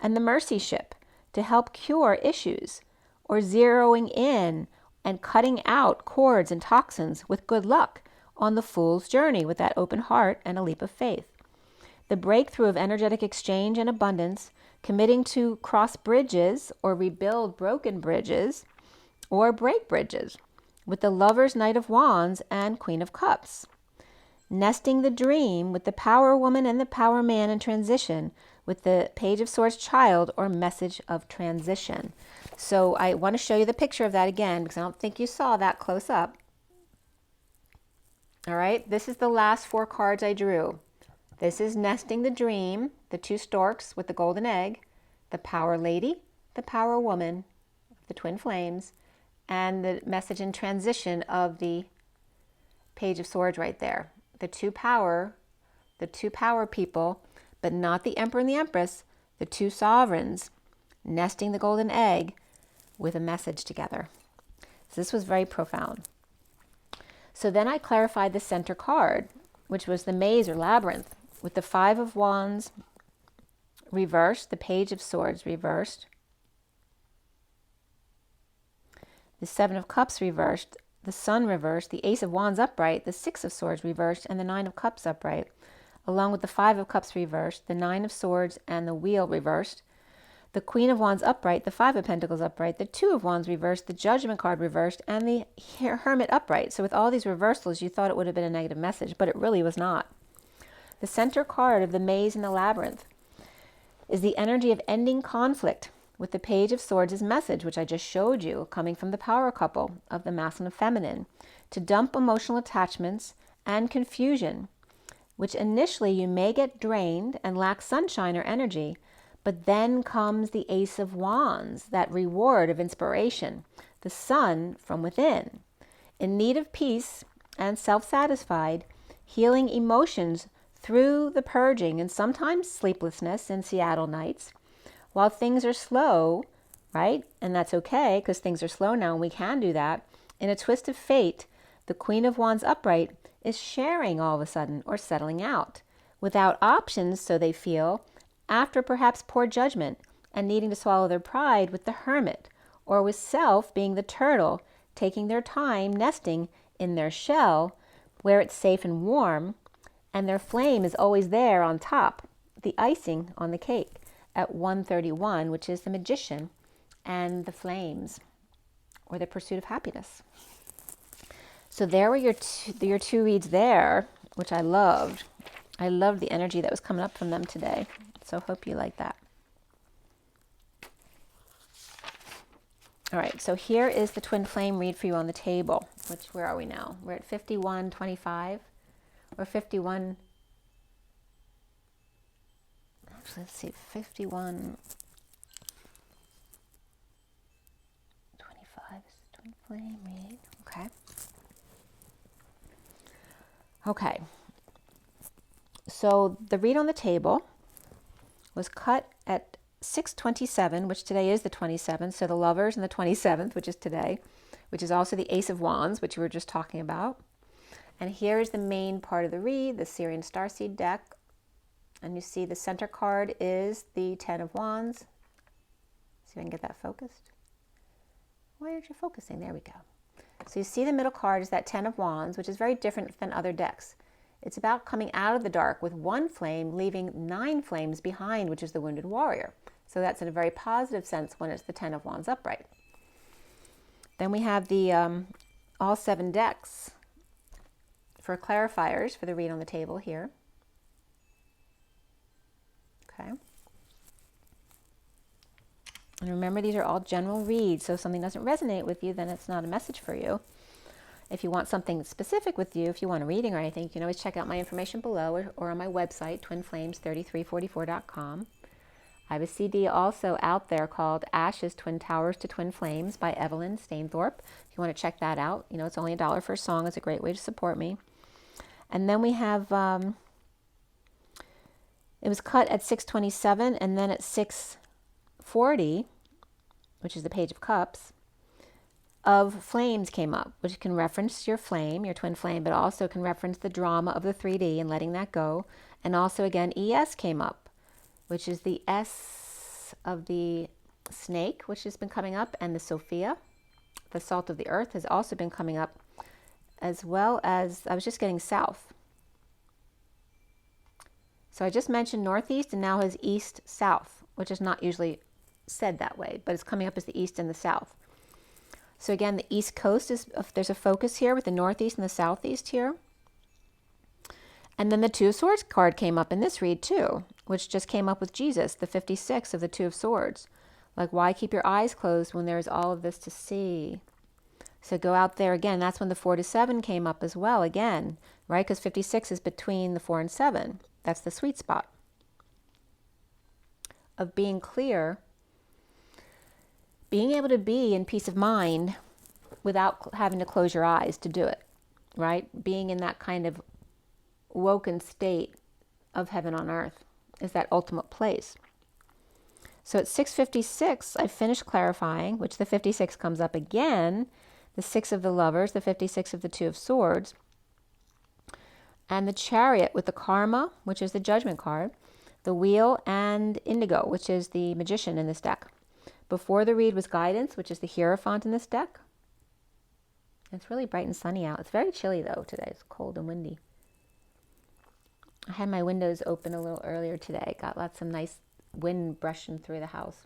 and the mercy ship to help cure issues, or zeroing in and cutting out cords and toxins with good luck on the fool's journey with that open heart and a leap of faith. The breakthrough of energetic exchange and abundance, committing to cross bridges or rebuild broken bridges or break bridges with the Lover's Knight of Wands and Queen of Cups. Nesting the dream with the Power Woman and the Power Man in transition with the Page of Swords child or message of transition. So I want to show you the picture of that again because I don't think you saw that close up. All right, this is the last 4 cards I drew. This is Nesting the Dream, the 2 storks with the golden egg, the Power Lady, the Power Woman, the twin flames, and the message in transition of the Page of Swords right there. The two power people, but not the Emperor and the Empress, the 2 sovereigns, nesting the golden egg with a message together. So this was very profound. So then I clarified the center card, which was the maze or labyrinth, with the 5 of Wands reversed, the Page of Swords reversed, the 7 of Cups reversed, the Sun reversed, the Ace of Wands upright, the 6 of Swords reversed, and the 9 of Cups upright, along with the 5 of Cups reversed, the 9 of Swords, and the Wheel reversed. the Queen of Wands upright, the Five of Pentacles upright, the Two of Wands reversed, the Judgment card reversed, and the Hermit upright. So with all these reversals, you thought it would have been a negative message, but it really was not. The center card of the Maze and the Labyrinth is the energy of ending conflict, with the Page of Swords' message, which I just showed you, coming from the power couple of the masculine and feminine, to dump emotional attachments and confusion, which initially you may get drained and lack sunshine or energy, but then comes the Ace of Wands, that reward of inspiration, the sun from within. In need of peace and self-satisfied, healing emotions through the purging and sometimes sleeplessness in Seattle nights, while things are slow, right? And that's okay because things are slow now and we can do that. In a twist of fate, the Queen of Wands upright is sharing all of a sudden or settling out without options, so they feel, after perhaps poor judgment and needing to swallow their pride with the Hermit, or with Self being the turtle, taking their time nesting in their shell where it's safe and warm, and their flame is always there on top, the icing on the cake at 131, which is the Magician and the flames, or the pursuit of happiness. So there were your two reads there, which I loved. I loved the energy that was coming up from them today. So hope you like that. All right, so here is the twin flame read for you on the table, which, where are we now? We're at 5125 or 51. Actually, let's see, 5125 is the twin flame read. Okay. Okay. So the read on the table was cut at 6:27, which today is the 27th. So the Lovers and the 27th, which is today, which is also the Ace of Wands, which we were just talking about. And here is the main part of the read, the SIRIAN Starseed deck. And you see the center card is the 10 of Wands. See if I can get that focused. Why aren't you focusing? There we go. So you see the middle card is that 10 of Wands, which is very different than other decks. It's about coming out of the dark with one flame, leaving 9 flames behind, which is the Wounded Warrior. So that's in a very positive sense when it's the 10 of Wands upright. Then we have the all 7 decks for clarifiers for the read on the table here. Okay. And remember, these are all general reads, so if something doesn't resonate with you, then it's not a message for you. If you want something specific with you, if you want a reading or anything, you can always check out my information below or on my website, twinflames3344.com. I have a CD also out there called Ashes, Twin Towers to Twin Flames by Evelyn, Stainthorpe. If you want to check that out, you know, it's only $1 for a song. It's a great way to support me. And then we have, it was cut at 6:27 and then at 6:40, which is the Page of Cups, of flames came up, which can reference your flame, your twin flame, but also can reference the drama of the 3D and letting that go. And also, again, ES came up, which is the S of the snake, which has been coming up, and the Sophia, the salt of the earth, has also been coming up, as well as, I was just getting south. So I just mentioned northeast and now has east-south, which is not usually said that way, but it's coming up as the east and the south. So again, the East Coast is, there's a focus here with the Northeast and the Southeast here. And then the Two of Swords card came up in this read too, which just came up with Jesus, the 56 of the Two of Swords. Like, why keep your eyes closed when there's all of this to see? So go out there again. That's when the 4 to 7 came up as well again, right? Because 56 is between the 4 and 7. That's the sweet spot of being clear, being able to be in peace of mind without having to close your eyes to do it, right? Being in that kind of woken state of heaven on earth is that ultimate place. So at 6:56, I finished clarifying, which the 56 comes up again, the 6 of the Lovers, the 56 of the Two of Swords, and the Chariot with the Karma, which is the Judgment card, the Wheel, and Indigo, which is the Magician in this deck. Before the read was Guidance, which is the Hierophant in this deck. It's really bright and sunny out. It's very chilly though today. It's cold and windy. I had my windows open a little earlier today. Got lots of nice wind brushing through the house.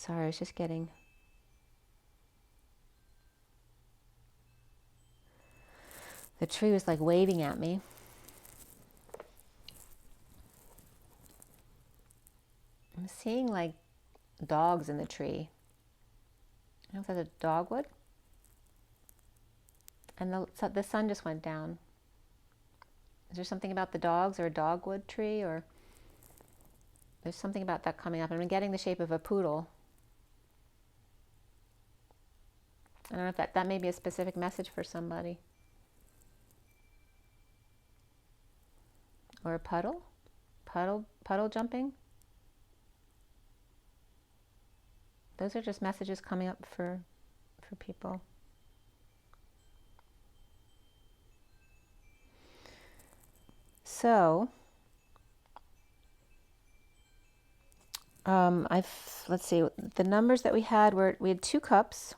Sorry, I was just getting... The tree was like waving at me. I'm seeing like dogs in the tree. I don't know if that's a dogwood. And the sun just went down. Is there something about the dogs or a dogwood tree, or there's something about that coming up? I'm getting the shape of a poodle. I don't know if that may be a specific message for somebody. Or a puddle? Puddle jumping? Those are just messages coming up for people. So, let's see, the numbers that we had were, we had 2 cups,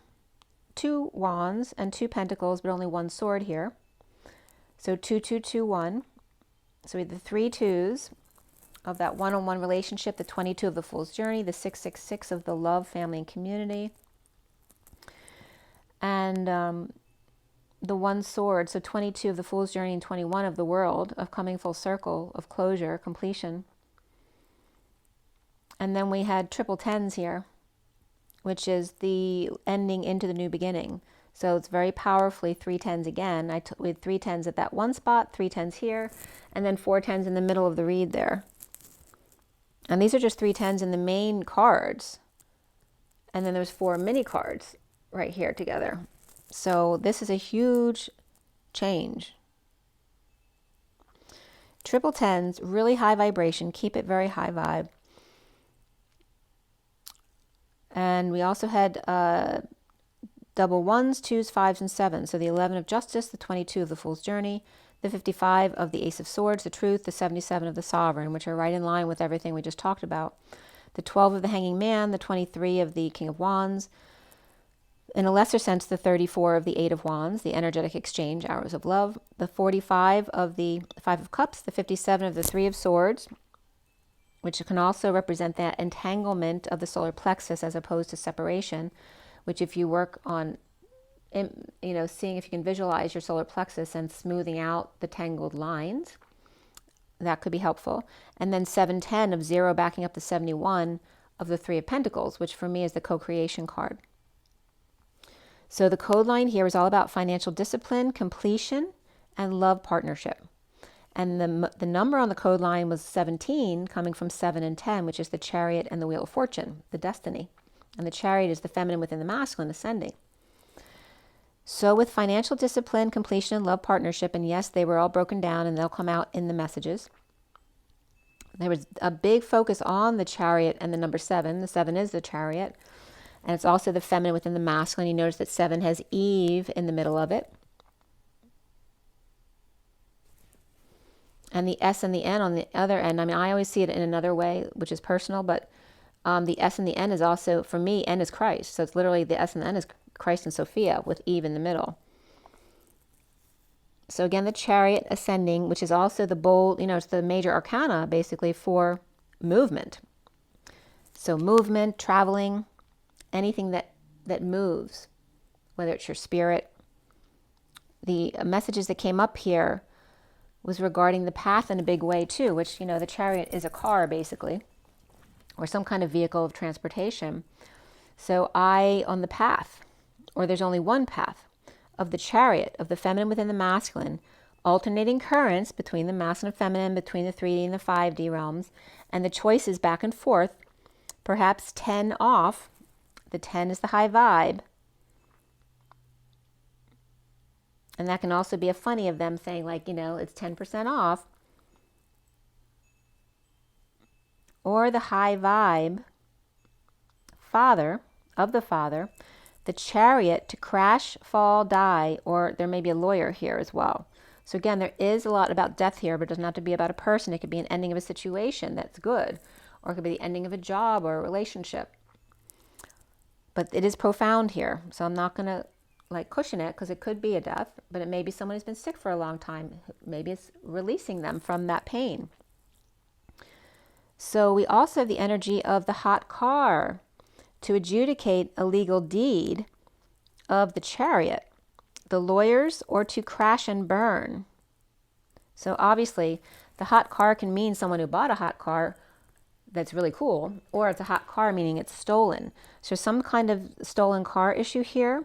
2 wands, and 2 pentacles, but only 1 sword here. So 2, 2, 2, 1. So we had the 3 twos of that one-on-one relationship, the 22 of the Fool's Journey, the 666 of the love, family, and community, and the 1 sword, so 22 of the Fool's Journey and 21 of the world, of coming full circle, of closure, completion. And then we had triple tens here, which is the ending into the new beginning. So it's very powerfully 3 tens again. We had 3 tens at that one spot, 3 tens here, and then 4 tens in the middle of the read there. And these are just 3 tens in the main cards. And then there's 4 mini cards right here together. So this is a huge change. Triple tens, really high vibration. Keep it very high vibe. And we also had double 1s, 2s, 5s, and 7s. So the 11 of Justice, the 22 of the Fool's Journey, the 55 of the Ace of Swords, the Truth, the 77 of the Sovereign, which are right in line with everything we just talked about. The 12 of the Hanging Man, the 23 of the King of Wands, in a lesser sense, the 34 of the 8 of Wands, the energetic exchange, arrows of love, the 45 of the 5 of Cups, the 57 of the 3 of Swords, which can also represent that entanglement of the solar plexus as opposed to separation, which if you work on, seeing if you can visualize your solar plexus and smoothing out the tangled lines, that could be helpful. And then 710 of 0 backing up the 71 of the 3 of Pentacles, which for me is the co-creation card. So the code line here is all about financial discipline, completion, and love partnership. And the number on the code line was 17, coming from 7 and 10, which is the Chariot and the Wheel of Fortune, the destiny. And the Chariot is the feminine within the masculine, ascending. So with financial discipline, completion, and love partnership, and yes, they were all broken down and they'll come out in the messages. There was a big focus on the Chariot and the number 7. The 7 is the Chariot. And it's also the feminine within the masculine. You notice that 7 has Eve in the middle of it. And the S and the N on the other end, I mean, I always see it in another way, which is personal, but the S and the N is also, for me, N is Christ. So it's literally the S and the N is Christ and Sophia with Eve in the middle. So again, the Chariot ascending, which is also the bold, it's the major arcana basically for movement. So movement, traveling, anything that moves, whether it's your spirit. The messages that came up here was regarding the path in a big way too, which, the Chariot is a car basically, or some kind of vehicle of transportation. So on the path, or there's only one path, of the Chariot, of the feminine within the masculine, alternating currents between the masculine and feminine, between the 3D and the 5D realms, and the choices back and forth, perhaps 10 off. The 10 is the high vibe. And that can also be a funny of them saying like, it's 10% off. Or the high vibe, father, of the father, the Chariot to crash, fall, die, or there may be a lawyer here as well. So again, there is a lot about death here, but it doesn't have to be about a person. It could be an ending of a situation that's good, or it could be the ending of a job or a relationship. But it is profound here, so I'm not going to cushion it because it could be a death, but it may be someone who's been sick for a long time. Maybe it's releasing them from that pain. So we also have the energy of the hot car to adjudicate a legal deed of the Chariot, the lawyers, or to crash and burn. So obviously, the hot car can mean someone who bought a hot car that's really cool, or it's a hot car meaning it's stolen. So some kind of stolen car issue here.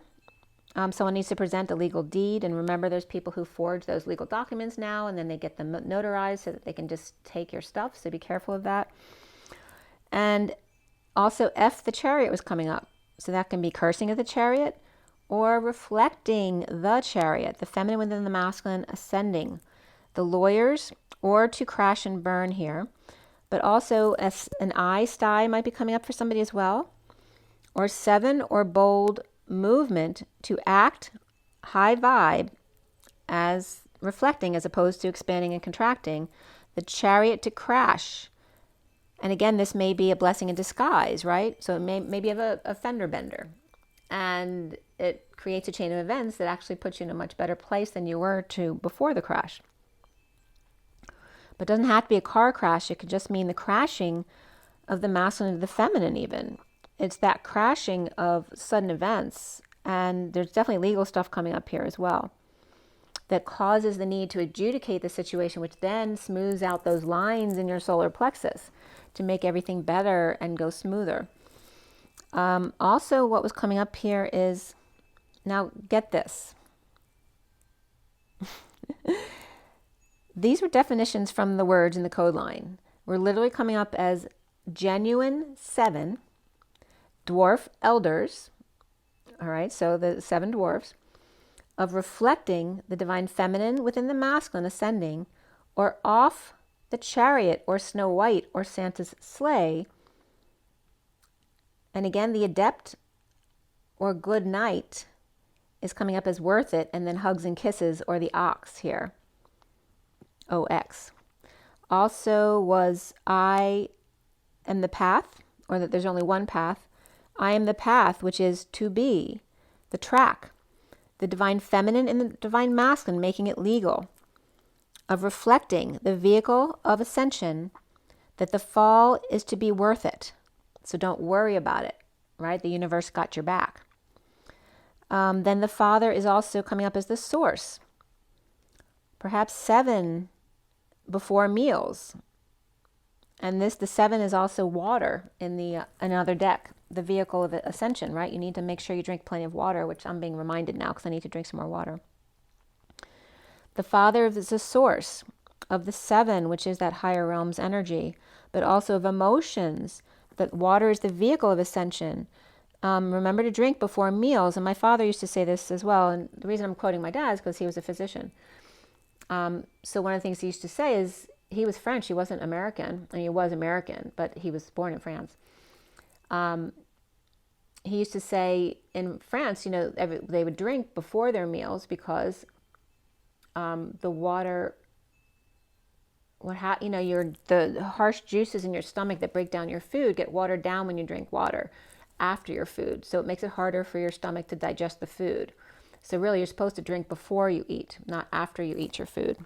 Someone needs to present a legal deed, and remember there's people who forge those legal documents now, and then they get them notarized so that they can just take your stuff, so be careful of that. And also F, the Chariot was coming up. So that can be cursing of the Chariot, or reflecting the Chariot, the feminine within the masculine ascending. The lawyers, or to crash and burn here. But also an I sty might be coming up for somebody as well. Or 7, or bold movement to act high vibe as reflecting as opposed to expanding and contracting. The Chariot to crash. And again, this may be a blessing in disguise, right? So it may be of a fender bender. And it creates a chain of events that actually puts you in a much better place than you were before the crash. But it doesn't have to be a car crash. It could just mean the crashing of the masculine and the feminine even. It's that crashing of sudden events. And there's definitely legal stuff coming up here as well that causes the need to adjudicate the situation, which then smooths out those lines in your solar plexus to make everything better and go smoother. Also, what was coming up here is, now get this. These were definitions from the words in the code line. We're literally coming up as genuine 7, dwarf elders, all right, so the 7 dwarfs, of reflecting the divine feminine within the masculine ascending, or off the Chariot, or Snow White, or Santa's sleigh. And again, the adept, or good night, is coming up as worth it, and then hugs and kisses, or the ox here. OX. Also was I am the path, or that there's only one path. I am the path, which is to be, the track, the divine feminine and the divine masculine, making it legal, of reflecting the vehicle of ascension, that the fall is to be worth it. So don't worry about it, right? The universe got your back. Then the Father is also coming up as the source. Perhaps 7 before meals. And the 7 is also water in the another deck, the vehicle of ascension, right? You need to make sure you drink plenty of water, which I'm being reminded now because I need to drink some more water. The Father is the source of the 7, which is that higher realms energy, but also of emotions. That water is the vehicle of ascension. Remember to drink before meals. And my father used to say this as well. And the reason I'm quoting my dad is because he was a physician. So one of the things he used to say is, he was French, he wasn't American. I mean, he was American, but he was born in France. He used to say in France, you know, they would drink before their meals because the water, the harsh juices in your stomach that break down your food get watered down when you drink water after your food. So it makes it harder for your stomach to digest the food. So really, you're supposed to drink before you eat, not after you eat your food,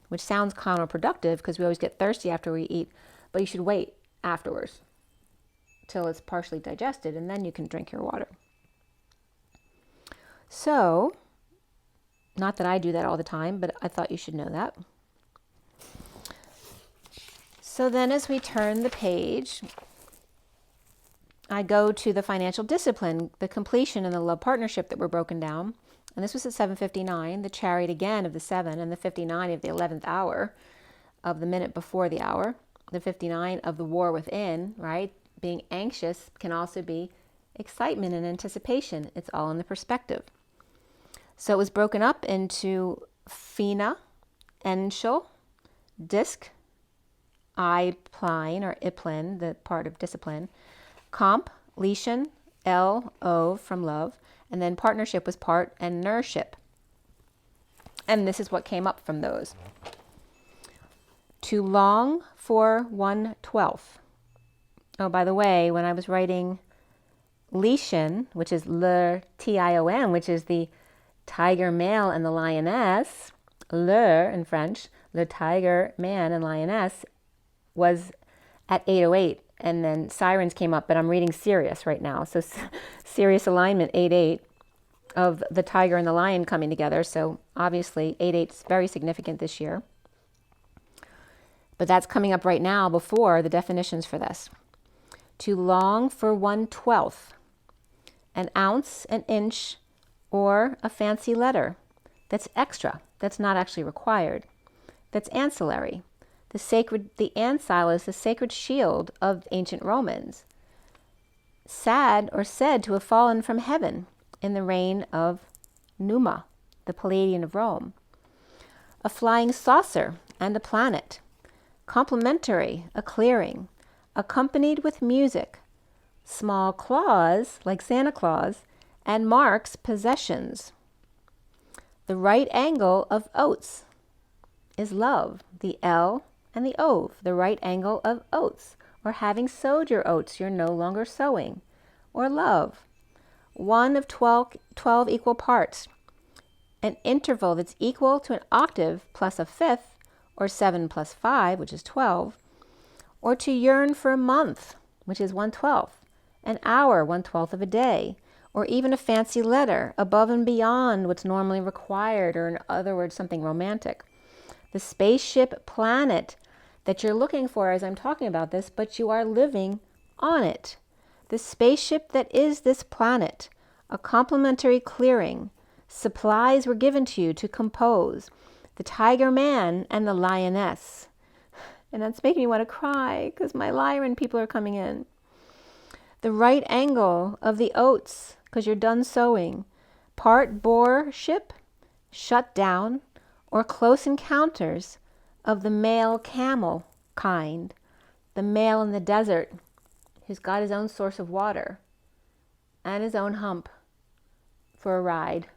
which sounds counterproductive because we always get thirsty after we eat, but you should wait afterwards till it's partially digested, and then you can drink your water. So, not that I do that all the time, but I thought you should know that. So then as we turn the page, I go to the financial discipline, the completion and the love partnership that were broken down. And this was at 7:59, the Chariot again of the 7, and the 59 of the 11th hour of the minute before the hour. The 59 of the war within, right? Being anxious can also be excitement and anticipation. It's all in the perspective. So it was broken up into Fina, Enschel, Disc, I-pline or Iplin, the part of discipline, Comp, Lesion, L-O from love, and then partnership was part, and nurship. And this is what came up from those. To long for 1/12. Oh, by the way, when I was writing Lesion, which is le T-I-O-N, which is the tiger male and the lioness, le in French, le tiger man and lioness, was at 8:08. and then Sirens came up, but I'm reading Sirius right now. So Sirius alignment 8-8 of the tiger and the lion coming together. So obviously 8-8 is very significant this year. But that's coming up right now before the definitions for this. To long for 1/12, an ounce, an inch, or a fancy letter. That's extra. That's not actually required. That's ancillary. The ancile is the sacred shield of ancient Romans. Sad or said to have fallen from heaven in the reign of Numa, the Palladian of Rome. A flying saucer and a planet. Complementary, a clearing, accompanied with music. Small claws, like Santa Claus, and marks possessions. The right angle of oats is love, the L and the ove, the right angle of oats, or having sowed your oats, you're no longer sowing, or love. 1 of 12 equal parts, an interval that's equal to an octave plus a fifth, or 7 plus 5, which is 12, or to yearn for a month, which is 1/12, an hour, 1/12 of a day, or even a fancy letter above and beyond what's normally required, or in other words, something romantic. The spaceship planet that you're looking for as I'm talking about this, but you are living on it. The spaceship that is this planet, a complementary clearing. Supplies were given to you to compose. The tiger man and the lioness. And that's making me want to cry because my Lyran people are coming in. The right angle of the oats, because you're done sowing. Part boar ship, shut down, or close encounters of the male camel kind, the male in the desert who's got his own source of water and his own hump for a ride.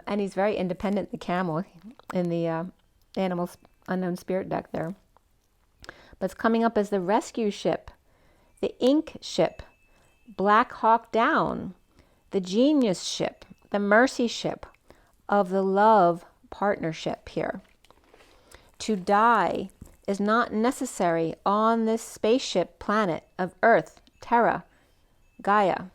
And he's very independent, the camel, in the Animals Unknown Spirit deck there. But it's coming up as the rescue ship, the ink ship, Black Hawk Down, the genius ship, the mercy ship of the love partnership here. To die is not necessary on this spaceship planet of Earth, Terra, Gaia.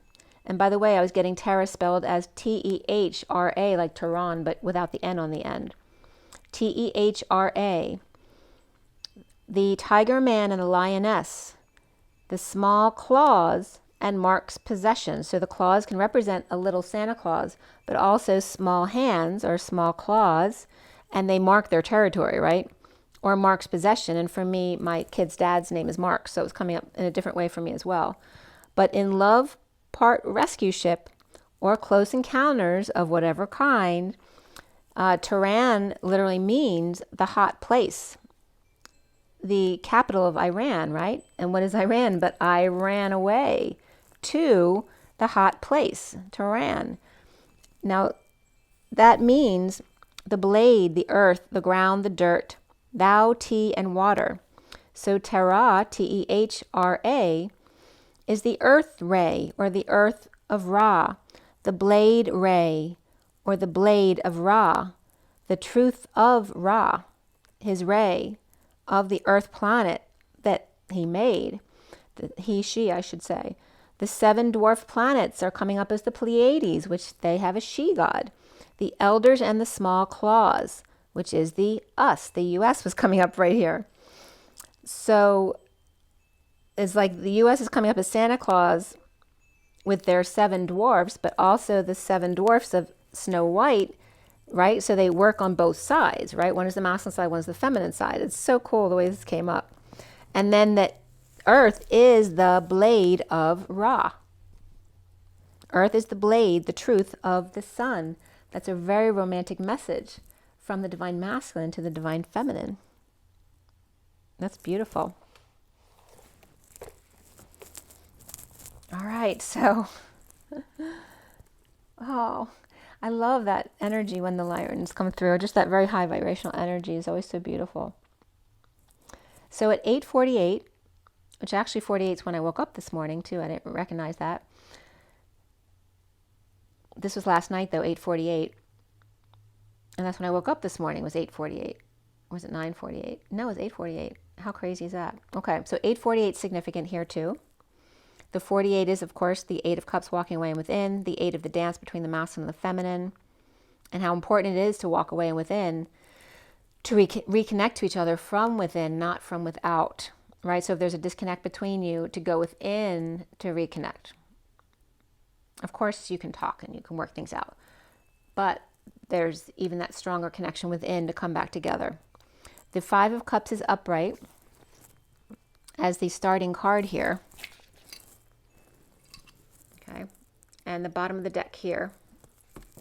And by the way, I was getting Terra spelled as T-E-H-R-A, like Tehran, but without the N on the end. T-E-H-R-A. The tiger man and the lioness. The small claws and marks possession. So the claws can represent a little Santa Claus, but also small hands or small claws, and they mark their territory, right? Or marks possession. And for me, my kid's dad's name is Mark, so it's coming up in a different way for me as well. But in love part rescue ship or close encounters of whatever kind, Tehran literally means the hot place, the capital of Iran, right? And what is Iran? But I ran away to the hot place, Tehran. Now, that means the blade, the earth, the ground, the dirt, thou, tea, and water. So Terra, T-E-H-R-A, is the earth ray, or the earth of Ra, the blade ray, or the blade of Ra, the truth of Ra, his ray, of the earth planet that he made, he, she, I should say. The 7 dwarf planets are coming up as the Pleiades, which they have a she god. The elders and the small claws, which is the us. The U.S. was coming up right here. So it's like the U.S. is coming up as Santa Claus with their 7 dwarfs, but also the 7 dwarfs of Snow White, right? So they work on both sides, right? One is the masculine side, one is the feminine side. It's so cool the way this came up. And then that Earth is the blade of Ra. Earth is the blade, the truth of the sun. That's a very romantic message from the divine masculine to the divine feminine. That's beautiful. All right, so, oh, I love that energy when the Lyrans come through. Just that very high vibrational energy is always so beautiful. So at 8:48, which actually 48 is when I woke up this morning too. I didn't recognize that. This was last night though, 8:48. And that's when I woke up this morning, was 8:48. was it 9:48? No, it's 8:48. How crazy is that? Okay, so 8:48 is significant here too. The 48 is, of course, the 8 of Cups walking away and within, the 8 of the dance between the masculine and the feminine, and how important it is to walk away and within, to reconnect to each other from within, not from without, right? So if there's a disconnect between you, to go within to reconnect. Of course, you can talk and you can work things out, but there's even that stronger connection within to come back together. The 5 of Cups is upright as the starting card here. Okay, and the bottom of the deck here.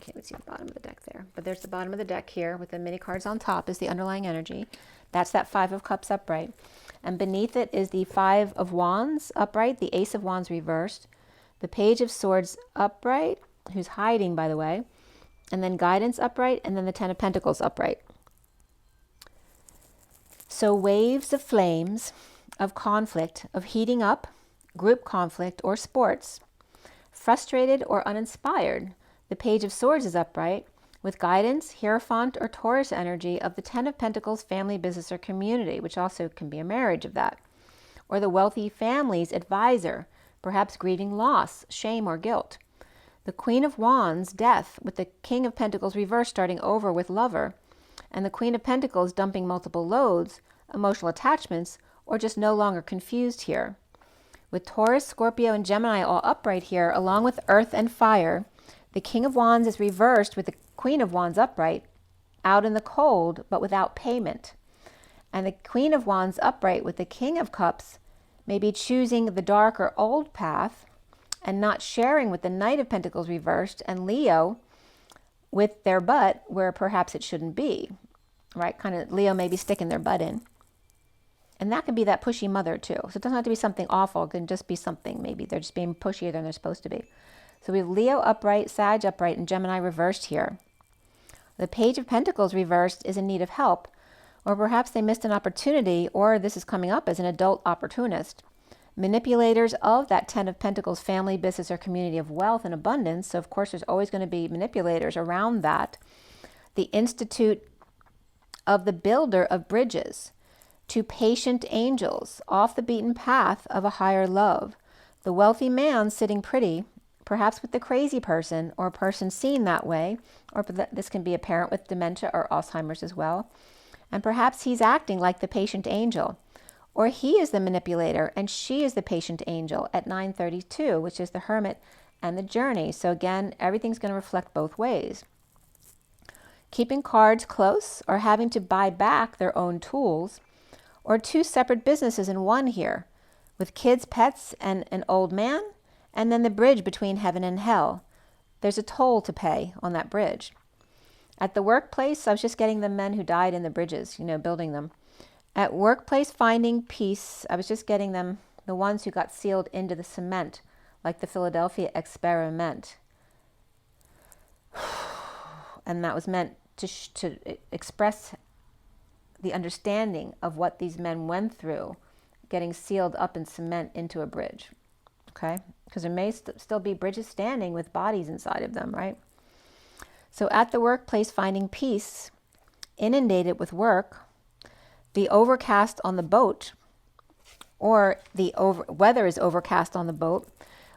Can't even see the bottom of the deck there, but there's the bottom of the deck here with the mini cards on top is the underlying energy. That's that 5 of Cups upright. And beneath it is the 5 of Wands upright, the Ace of Wands reversed, the Page of Swords upright, who's hiding, by the way, and then Guidance upright, and then the 10 of Pentacles upright. So waves of flames, of conflict, of heating up, group conflict, or sports, frustrated or uninspired. The Page of Swords is upright, with guidance, Hierophant, or Taurus energy of the 10 of Pentacles, family, business, or community, which also can be a marriage of that. Or the wealthy family's advisor, perhaps grieving loss, shame, or guilt. The Queen of Wands, death, with the King of Pentacles reversed, starting over with lover, and the Queen of Pentacles dumping multiple loads, emotional attachments, or just no longer confused here. With Taurus, Scorpio, and Gemini all upright here, along with Earth and Fire, the King of Wands is reversed with the Queen of Wands upright, out in the cold, but without payment. And the Queen of Wands upright with the King of Cups may be choosing the dark or old path and not sharing with the Knight of Pentacles reversed and Leo with their butt where perhaps it shouldn't be, right? Kind of Leo may be sticking their butt in. And that can be that pushy mother too. So it doesn't have to be something awful. It can just be something, maybe they're just being pushier than they're supposed to be. So we have Leo upright, Sag upright, and Gemini reversed here. The Page of Pentacles reversed is in need of help, or perhaps they missed an opportunity, or this is coming up as an adult opportunist. Manipulators of that 10 of Pentacles, family, business, or community of wealth and abundance. So of course there's always going to be manipulators around that. The Institute of the Builder of Bridges. To patient angels, off the beaten path of a higher love. The wealthy man sitting pretty, perhaps with the crazy person or a person seen that way, or this can be a parent with dementia or Alzheimer's as well. And perhaps he's acting like the patient angel, or he is the manipulator and she is the patient angel at 9:32, which is the Hermit and the Journey. So again, everything's going to reflect both ways. Keeping cards close or having to buy back their own tools, or 2 separate businesses in one here, with kids, pets, and an old man, and then the bridge between heaven and hell. There's a toll to pay on that bridge. At the workplace, I was just getting the men who died in the bridges, building them. At workplace finding peace, I was just getting them, the ones who got sealed into the cement, like the Philadelphia experiment. And that was meant to express the understanding of what these men went through, getting sealed up in cement into a bridge, okay? Because there may still be bridges standing with bodies inside of them, right? So at the workplace, finding peace, inundated with work, the overcast on the boat, or the weather is overcast on the boat,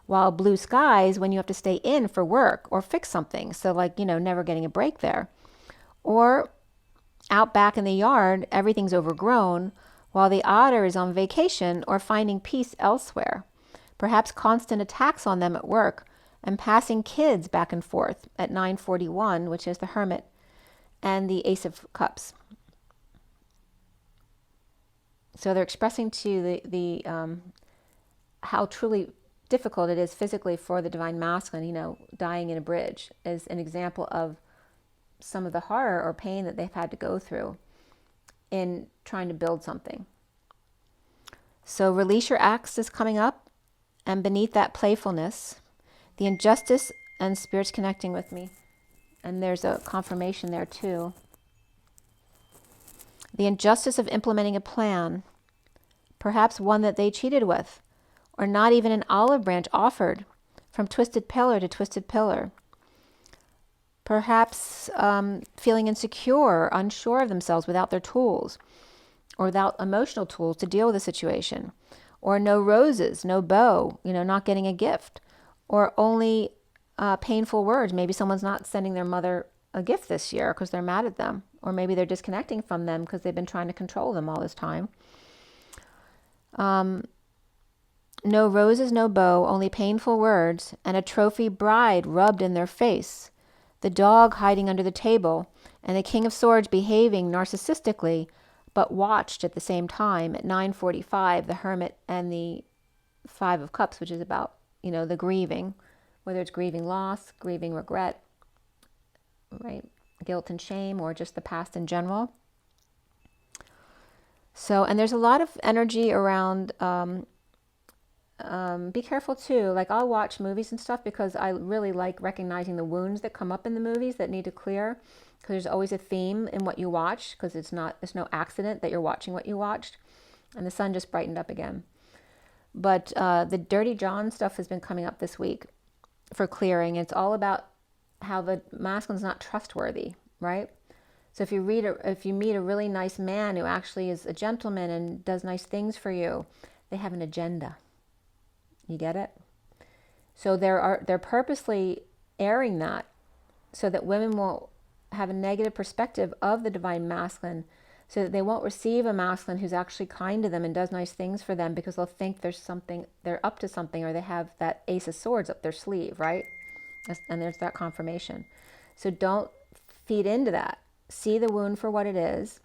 while blue skies when you have to stay in for work or fix something. So like, never getting a break there. Or out back in the yard, everything's overgrown, while the otter is on vacation or finding peace elsewhere. Perhaps constant attacks on them at work and passing kids back and forth at 9:41, which is the Hermit and the Ace of Cups. So they're expressing to you the how truly difficult it is physically for the Divine Masculine, dying in a bridge is an example of some of the horror or pain that they've had to go through in trying to build something. So release your acts is coming up, and beneath that playfulness, the injustice and Spirit's connecting with me. And there's a confirmation there too. The injustice of implementing a plan, perhaps one that they cheated with, or not even an olive branch offered from twisted pillar to twisted pillar. Perhaps feeling insecure, unsure of themselves without their tools or without emotional tools to deal with the situation. Or no roses, no bow, not getting a gift. Or only painful words. Maybe someone's not sending their mother a gift this year because they're mad at them. Or maybe they're disconnecting from them because they've been trying to control them all this time. No roses, no bow, only painful words, and a trophy bride rubbed in their face. The dog hiding under the table, and the King of Swords behaving narcissistically, but watched at the same time. At 9:45, the Hermit and the Five of Cups, which is about, the grieving, whether it's grieving loss, grieving regret, right? Guilt and shame, or just the past in general. So, and there's a lot of energy around, be careful too. Like, I'll watch movies and stuff because I really like recognizing the wounds that come up in the movies that need to clear. Because there's always a theme in what you watch, because there's no accident that you're watching what you watched. And the sun just brightened up again. But the Dirty John stuff has been coming up this week for clearing. It's all about how the masculine's not trustworthy, right? So if you meet a really nice man who actually is a gentleman and does nice things for you, they have an agenda. You get it? So they're purposely airing that so that women will have a negative perspective of the divine masculine, so that they won't receive a masculine who's actually kind to them and does nice things for them, because they'll think they're up to something, or they have that Ace of Swords up their sleeve, right? And there's that confirmation. So don't feed into that. See the wound for what it is,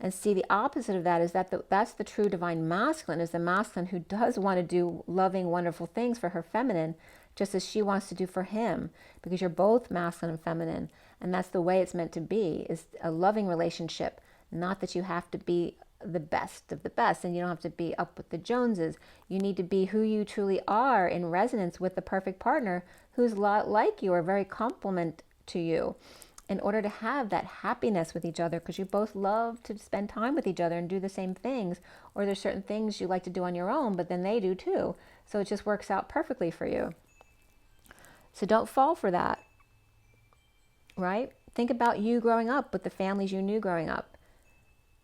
and see the opposite of that is that's the true divine masculine, is the masculine who does want to do loving, wonderful things for her feminine, just as she wants to do for him, because you're both masculine and feminine, and that's the way it's meant to be, is a loving relationship. Not that you have to be the best of the best, and you don't have to be up with the Joneses. You need to be who you truly are, in resonance with the perfect partner who's a lot like you, or very complement to you, in order to have that happiness with each other, because you both love to spend time with each other and do the same things. Or there's certain things you like to do on your own, but then they do too. So it just works out perfectly for you. So don't fall for that, right? Think about you growing up with the families you knew growing up.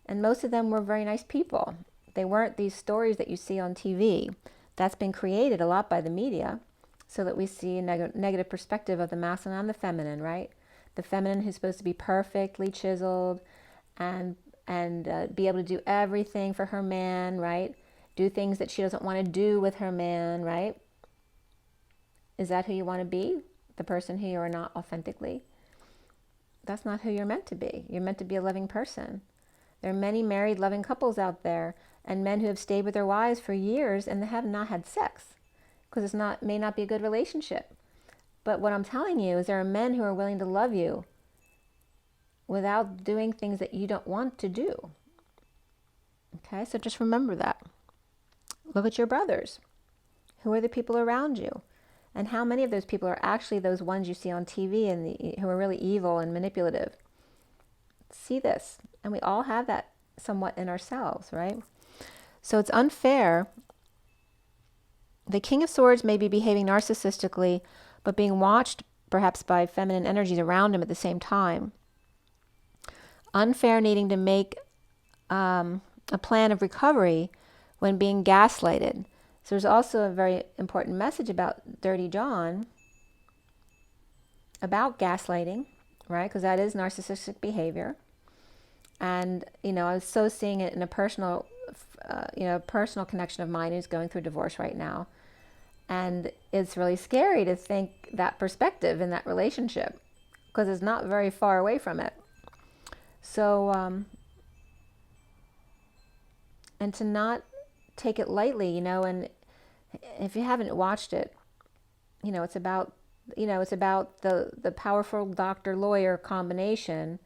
And most of them were very nice people. They weren't these stories that you see on TV. That's been created a lot by the media, so that we see a negative perspective of the masculine and the feminine, right? The feminine who's supposed to be perfectly chiseled and be able to do everything for her man, right? Do things that she doesn't want to do with her man, right? Is that who you want to be? The person who you are not authentically? That's not who you're meant to be. You're meant to be a loving person. There are many married, loving couples out there, and men who have stayed with their wives for years and they have not had sex, because may not be a good relationship. But what I'm telling you is there are men who are willing to love you without doing things that you don't want to do. Okay, so just remember that. Look at your brothers. Who are the people around you? And how many of those people are actually those ones you see on TV and who are really evil and manipulative? See this. And we all have that somewhat in ourselves, right? So it's unfair. The King of Swords may be behaving narcissistically, but being watched perhaps by feminine energies around him at the same time. Unfair needing to make a plan of recovery when being gaslighted. So there's also a very important message about Dirty John, about gaslighting, right? Because that is narcissistic behavior. And, I was so seeing it in a personal connection of mine who's going through divorce right now. And it's really scary to think that perspective in that relationship, because it's not very far away from it. So, and to not take it lightly, and if you haven't watched it, it's about the powerful doctor-lawyer combination,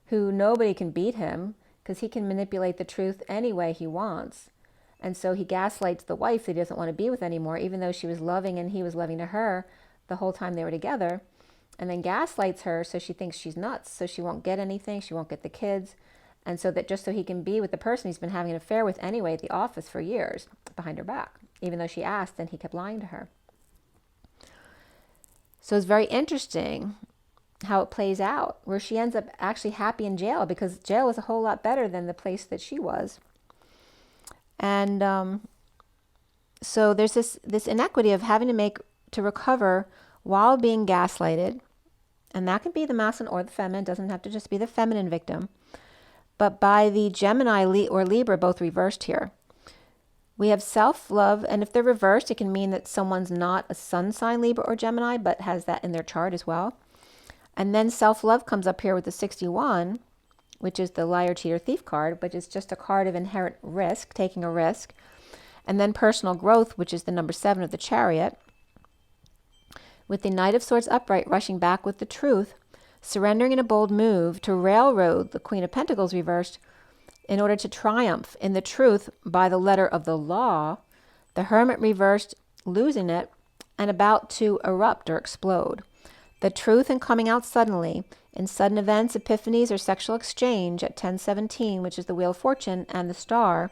who nobody can beat him, because he can manipulate the truth any way he wants. And so he gaslights the wife that he doesn't want to be with anymore, even though she was loving and he was loving to her the whole time they were together. And then gaslights her so she thinks she's nuts, so she won't get anything, she won't get the kids. And so that just so he can be with the person he's been having an affair with anyway at the office for years behind her back, even though she asked and he kept lying to her. So it's very interesting how it plays out, where she ends up actually happy in jail because jail was a whole lot better than the place that she was. And so there's this inequity of having to recover while being gaslighted. And that can be the masculine or the feminine. It doesn't have to just be the feminine victim. But by the Gemini or Libra, both reversed here. We have self-love, and if they're reversed, it can mean that someone's not a sun sign, Libra or Gemini, but has that in their chart as well. And then self-love comes up here with the 61, which is the liar, cheater, thief card, which is just a card of inherent risk, taking a risk. And then personal growth, which is the number 7 of the Chariot. With the Knight of Swords upright, rushing back with the truth, surrendering in a bold move to railroad the Queen of Pentacles reversed in order to triumph in the truth by the letter of the law, the Hermit reversed, losing it, and about to erupt or explode. The truth and coming out suddenly, in sudden events, epiphanies, or sexual exchange at 1017, which is the Wheel of Fortune and the Star,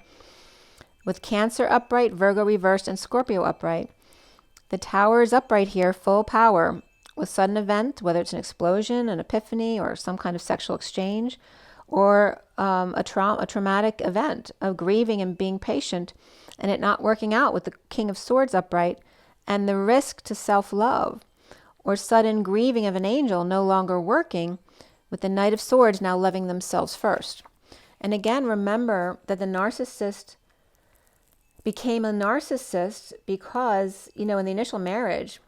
with Cancer upright, Virgo reversed, and Scorpio upright. The Tower is upright here, full power, with sudden event, whether it's an explosion, an epiphany, or some kind of sexual exchange, or a traumatic event of grieving and being patient, and it not working out with the King of Swords upright, and the risk to self-love, or sudden grieving of an angel no longer working, with the Knight of Swords now loving themselves first. And again, remember that the narcissist became a narcissist because, in the initial marriage,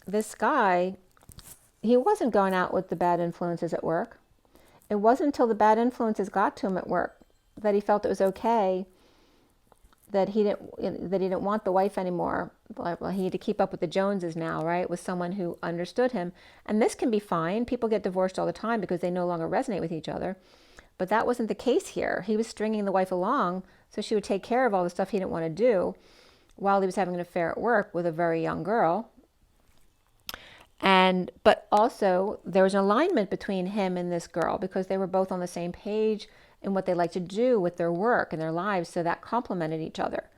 this guy, he wasn't going out with the bad influences at work. It wasn't until the bad influences got to him at work that he felt it was okay, that he didn't want the wife anymore. Well, he had to keep up with the Joneses now, right? With someone who understood him. And this can be fine. People get divorced all the time because they no longer resonate with each other. But that wasn't the case here. He was stringing the wife along so she would take care of all the stuff he didn't want to do while he was having an affair at work with a very young girl. But also there was an alignment between him and this girl because they were both on the same page in what they like to do with their work and their lives, so that complemented each other.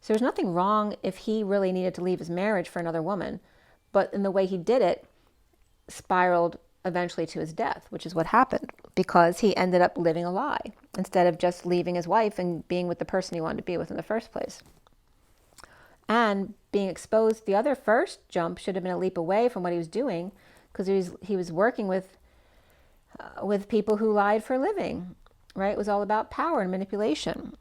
So there's nothing wrong if he really needed to leave his marriage for another woman, but in the way he did it spiraled eventually to his death, which is what happened because he ended up living a lie instead of just leaving his wife and being with the person he wanted to be with in the first place. And being exposed, the other first jump should have been a leap away from what he was doing because he was working with people who lied for a living, right? It was all about power and manipulation.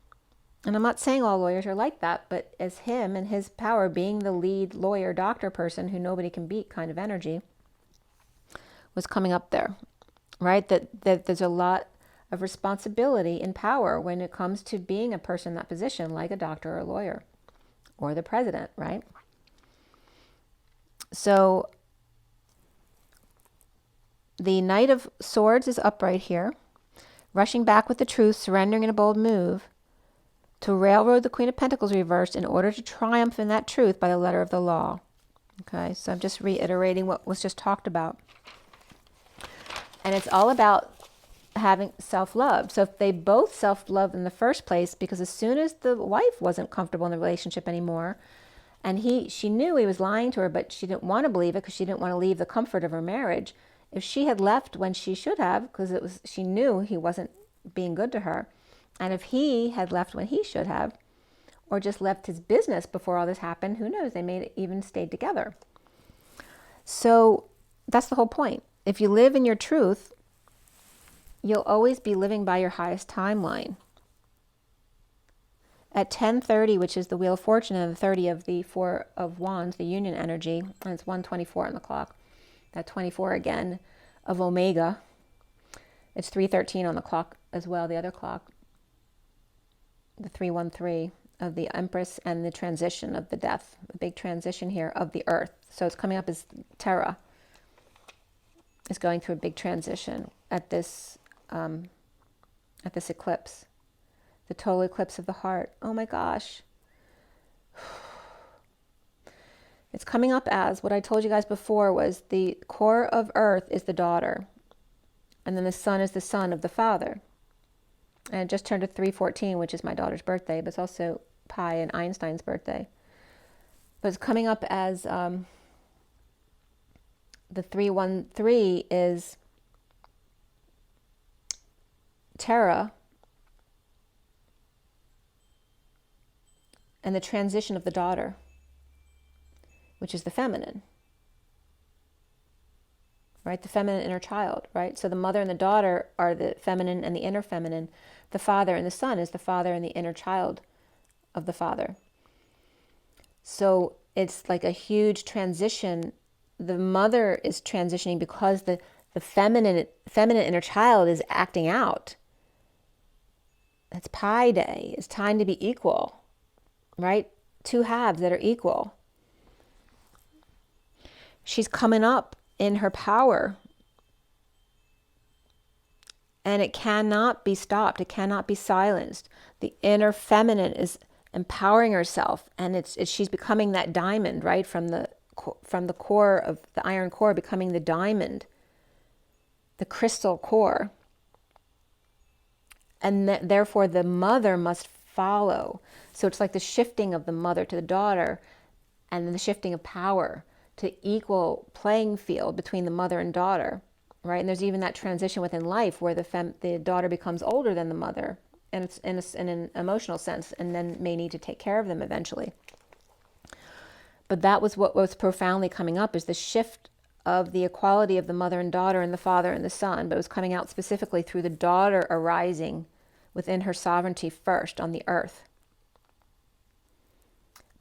And I'm not saying all lawyers are like that, but as him and his power being the lead lawyer, doctor person who nobody can beat kind of energy was coming up there, right? That there's a lot of responsibility and power when it comes to being a person in that position, like a doctor or a lawyer. Or the president, right? So the Knight of Swords is upright here, rushing back with the truth, surrendering in a bold move to railroad the Queen of Pentacles reversed in order to triumph in that truth by the letter of the law. Okay, so I'm just reiterating what was just talked about. And it's all about having self-love. So if they both self-love in the first place, because as soon as the wife wasn't comfortable in the relationship anymore, and she knew he was lying to her, but she didn't want to believe it because she didn't want to leave the comfort of her marriage. If she had left when she should have, because she knew he wasn't being good to her, and if he had left when he should have, or just left his business before all this happened, who knows, they may have even stayed together. So that's the whole point. If you live in your truth, you'll always be living by your highest timeline. At 10:30, which is the Wheel of Fortune, and the 30 of the Four of Wands, the union energy, and it's 1:24 on the clock. That 24 again of Omega. It's 3:13 on the clock as well, the other clock. The 3:13 of the Empress and the transition of the death. A big transition here of the Earth. So it's coming up as Terra is going through a big transition at this eclipse, the total eclipse of the heart. Oh my gosh. It's coming up as what I told you guys before was the core of Earth is the daughter, and then the sun is the son of the father. And it just turned to 3:14, which is my daughter's birthday, but it's also Pi and Einstein's birthday. But it's coming up as the 313 is Terra and the transition of the daughter, which is the feminine, right? The feminine inner child, right? So the mother and the daughter are the feminine and the inner feminine. The father and the son is the father and the inner child of the father. So it's like a huge transition. The mother is transitioning because the feminine inner child is acting out. It's Pi Day. It's time to be equal, right? Two halves that are equal. She's coming up in her power. And it cannot be stopped. It cannot be silenced. The inner feminine is empowering herself, and she's becoming that diamond, right? From the core of the iron core, becoming the diamond, the crystal core. And therefore the mother must follow. So it's like the shifting of the mother to the daughter, and then the shifting of power to equal playing field between the mother and daughter, right? And there's even that transition within life where the daughter becomes older than the mother, and it's in an emotional sense, and then may need to take care of them eventually. But that was what was profoundly coming up, is the shift of the equality of the mother and daughter and the father and the son, but it was coming out specifically through the daughter arising within her sovereignty first on the earth.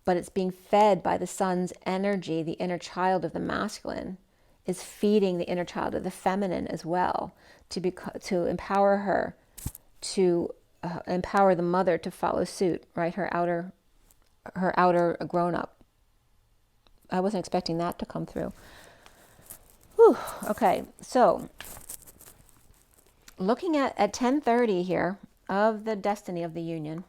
But it's being fed by the son's energy. The inner child of the masculine is feeding the inner child of the feminine as well, to empower her, to empower the mother to follow suit, right? Her outer grown-up. I wasn't expecting that to come through. Whew. Okay, so looking at 1030 here of the destiny of the union,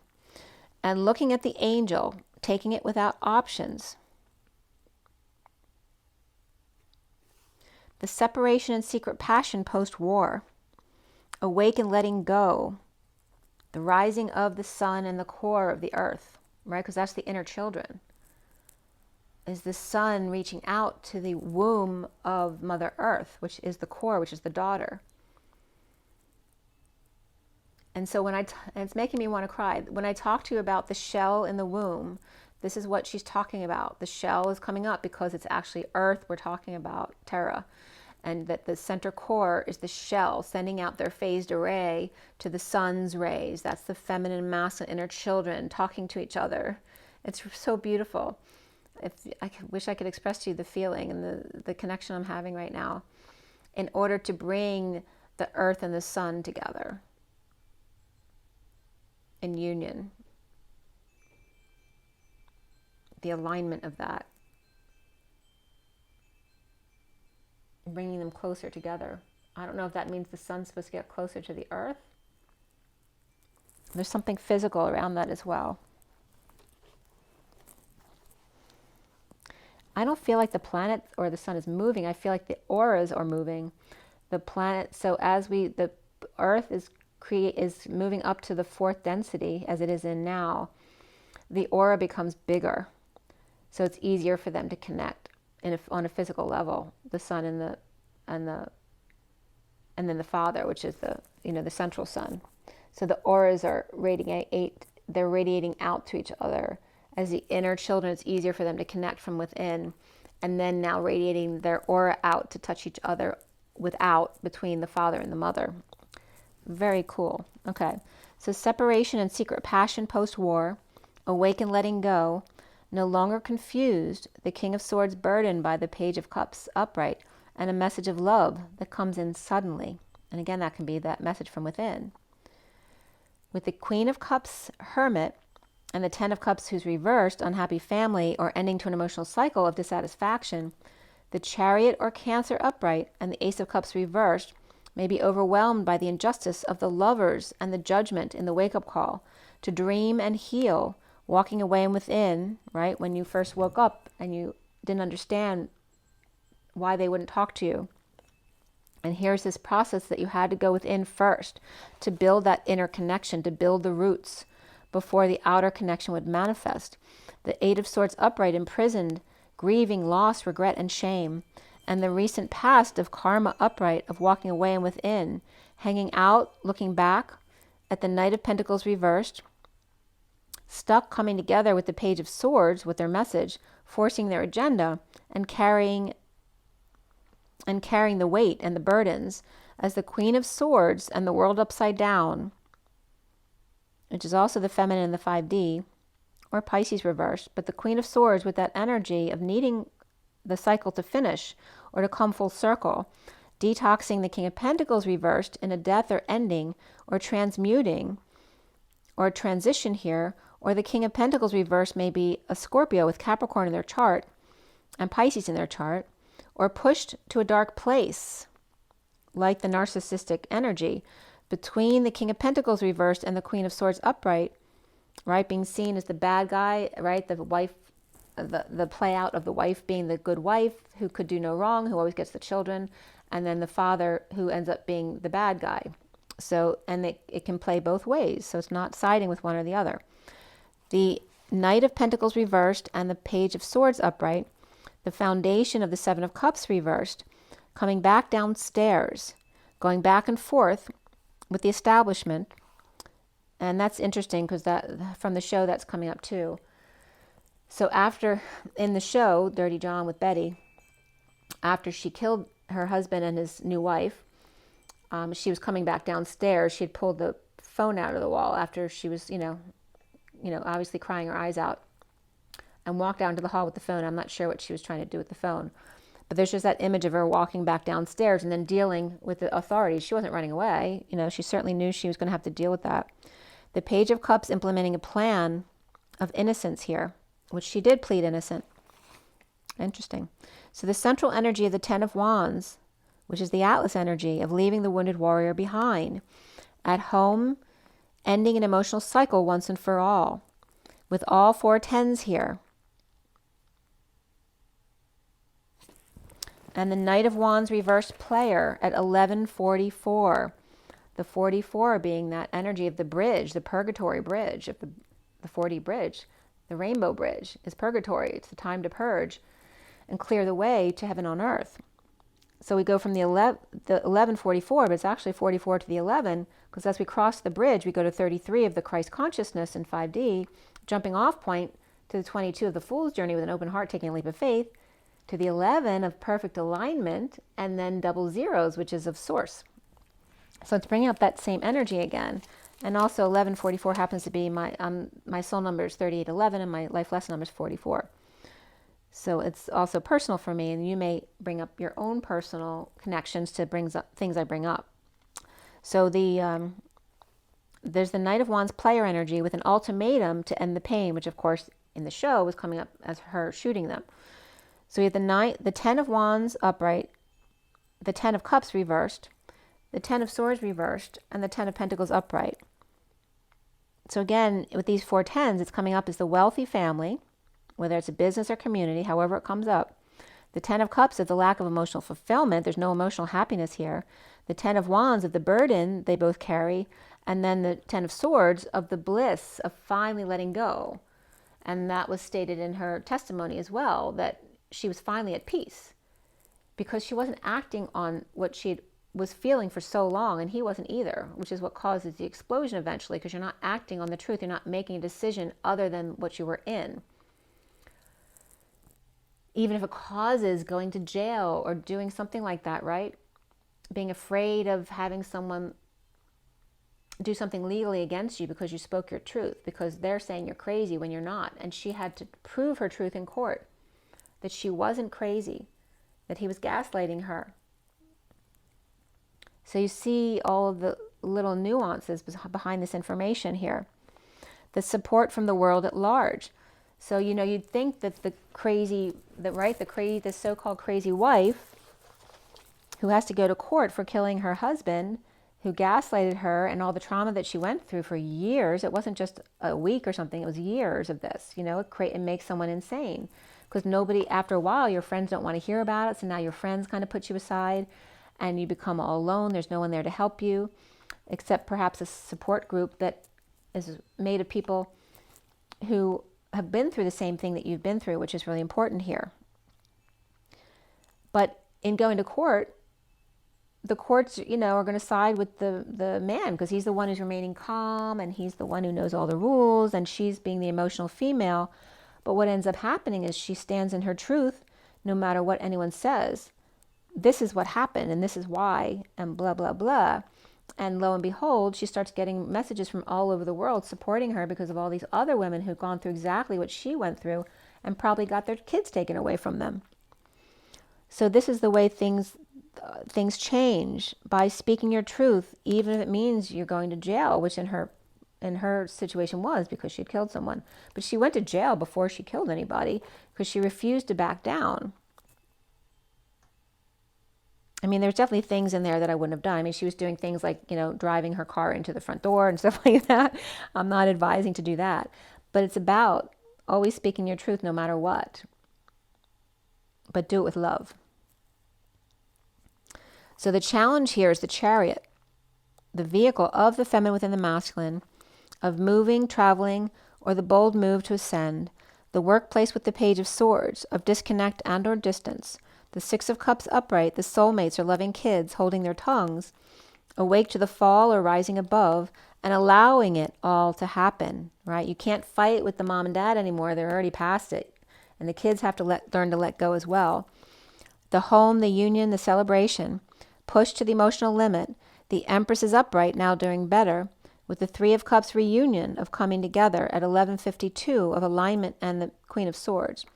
and looking at the angel, taking it without options. The separation and secret passion post-war. Awake and letting go. The rising of the sun and the core of the earth, right? Because that's the inner children. Is the sun reaching out to the womb of Mother Earth, which is the core, which is the daughter. And so and it's making me want to cry. When I talk to you about the shell in the womb, this is what she's talking about. The shell is coming up because it's actually earth we're talking about, Terra. And that the center core is the shell sending out their phased array to the sun's rays. That's the feminine and masculine inner children talking to each other. It's so beautiful. I wish I could express to you the feeling and the connection I'm having right now, in order to bring the earth and the sun together in union. The alignment of that. Bringing them closer together. I don't know if that means the sun's supposed to get closer to the earth. There's something physical around that as well. I don't feel like the planet or the sun is moving. I feel like the auras are moving. The planet, so as the earth is moving up to the fourth density as it is in now, the aura becomes bigger. So it's easier for them to connect on a physical level, the sun and then the father, which is the central sun. So the auras are radiating out to each other. As the inner children, it's easier for them to connect from within, and then now radiating their aura out to touch each other between the father and the mother. Very cool. Okay, so separation and secret passion post-war, awake and letting go, no longer confused, the King of Swords burdened by the Page of Cups upright, and a message of love that comes in suddenly. And again, that can be that message from within. With the Queen of Cups hermit, and the Ten of Cups who's reversed, unhappy family, or ending to an emotional cycle of dissatisfaction, the Chariot or Cancer upright, and the Ace of Cups reversed, may be overwhelmed by the injustice of the lovers and the judgment in the wake-up call to dream and heal, walking away and within, right? When you first woke up and you didn't understand why they wouldn't talk to you. And here's this process that you had to go within first to build that inner connection, to build the roots before the outer connection would manifest. The Eight of Swords upright, imprisoned, grieving loss, regret, and shame, and the recent past of karma upright, of walking away and within, hanging out, looking back at the Knight of Pentacles reversed, stuck coming together with the Page of Swords with their message, forcing their agenda, and carrying the weight and the burdens as the Queen of Swords and the world upside down, which is also the feminine in the 5D, or Pisces reversed, but the Queen of Swords with that energy of needing the cycle to finish or to come full circle, detoxing the King of Pentacles reversed in a death or ending or transmuting or a transition here, or the King of Pentacles reversed may be a Scorpio with Capricorn in their chart and Pisces in their chart, or pushed to a dark place like the narcissistic energy between the King of Pentacles reversed and the Queen of Swords upright, right, being seen as the bad guy, right, the wife, the play out of the wife being the good wife who could do no wrong, who always gets the children, and then the father who ends up being the bad guy. So, and it can play both ways, so it's not siding with one or the other. The Knight of Pentacles reversed and the Page of Swords upright, the foundation of the Seven of Cups reversed, coming back downstairs, going back and forth with the establishment. And that's interesting because that from the show that's coming up too. So after, in the show, Dirty John with Betty, after she killed her husband and his new wife, she was coming back downstairs. She had pulled the phone out of the wall after she was, obviously crying her eyes out, and walked out into the hall with the phone. I'm not sure what she was trying to do with the phone, but there's just that image of her walking back downstairs and then dealing with the authorities. She wasn't running away. She certainly knew she was going to have to deal with that. The Page of Cups implementing a plan of innocence here, which she did plead innocent. Interesting. So the central energy of the Ten of Wands, which is the Atlas energy of leaving the wounded warrior behind, at home, ending an emotional cycle once and for all, with all 4 tens here. And the Knight of Wands reversed player at 1144. The 44 being that energy of the bridge, the purgatory bridge, of the 4D bridge. The rainbow bridge is purgatory. It's the time to purge and clear the way to heaven on earth. So we go from the 1144, but it's actually 44 to the 11, because as we cross the bridge, we go to 33 of the Christ consciousness in 5D, jumping off point to the 22 of the Fool's Journey with an open heart, taking a leap of faith, to the 11 of perfect alignment, and then double zeros, which is of source. So it's bringing up that same energy again. And also 1144 happens to be my soul number is 3811 and my life lesson number is 44. So it's also personal for me, and you may bring up your own personal connections to bring up things I bring up. So there's the Knight of Wands player energy with an ultimatum to end the pain, which of course in the show was coming up as her shooting them. So we have the Ten of Wands upright, the Ten of Cups reversed, the Ten of Swords reversed, and the Ten of Pentacles upright. So again, with these 4 tens, it's coming up as the wealthy family, whether it's a business or community, however it comes up. The Ten of Cups is the lack of emotional fulfillment. There's no emotional happiness here. The Ten of Wands of the burden they both carry, and then the Ten of Swords of the bliss of finally letting go. And that was stated in her testimony as well, that she was finally at peace because she wasn't acting on what she was feeling for so long, and he wasn't either, which is what causes the explosion eventually, because you're not acting on the truth. You're not making a decision other than what you were in. Even if it causes going to jail or doing something like that, right? Being afraid of having someone do something legally against you because you spoke your truth, because they're saying you're crazy when you're not. And she had to prove her truth in court, that she wasn't crazy, that he was gaslighting her. So you see all of the little nuances behind this information here. The support from the world at large. So, you'd think that the so-called crazy wife who has to go to court for killing her husband, who gaslighted her, and all the trauma that she went through for years. It wasn't just a week or something. It was years of this. It makes someone insane, because after a while, your friends don't want to hear about it. So now your friends kind of put you aside, and you become all alone. There's no one there to help you, except perhaps a support group that is made of people who have been through the same thing that you've been through, which is really important here. But in going to court, the courts, you know, are going to side with the man because he's the one who's remaining calm and he's the one who knows all the rules, and she's being the emotional female. But what ends up happening is she stands in her truth no matter what anyone says. This is what happened and this is why, and blah, blah, blah. And lo and behold, she starts getting messages from all over the world supporting her because of all these other women who've gone through exactly what she went through and probably got their kids taken away from them. So this is the way things change, by speaking your truth, even if it means you're going to jail, which in her situation was because she'd killed someone. But she went to jail before she killed anybody because she refused to back down. I mean, there's definitely things in there that I wouldn't have done. I mean, she was doing things like, you know, driving her car into the front door and stuff like that. I'm not advising to do that. But it's about always speaking your truth no matter what. But do it with love. So the challenge here is the Chariot, the vehicle of the feminine within the masculine, of moving, traveling, or the bold move to ascend, the workplace with the Page of Swords, of disconnect and or distance, the Six of Cups upright, the soulmates or loving kids holding their tongues, awake to the fall or rising above, and allowing it all to happen, right? You can't fight with the mom and dad anymore. They're already past it. And the kids have to learn to let go as well. The home, the union, the celebration, pushed to the emotional limit. The Empress is upright, now doing better, with the Three of Cups reunion of coming together at 11:52 of alignment, and the Queen of Swords.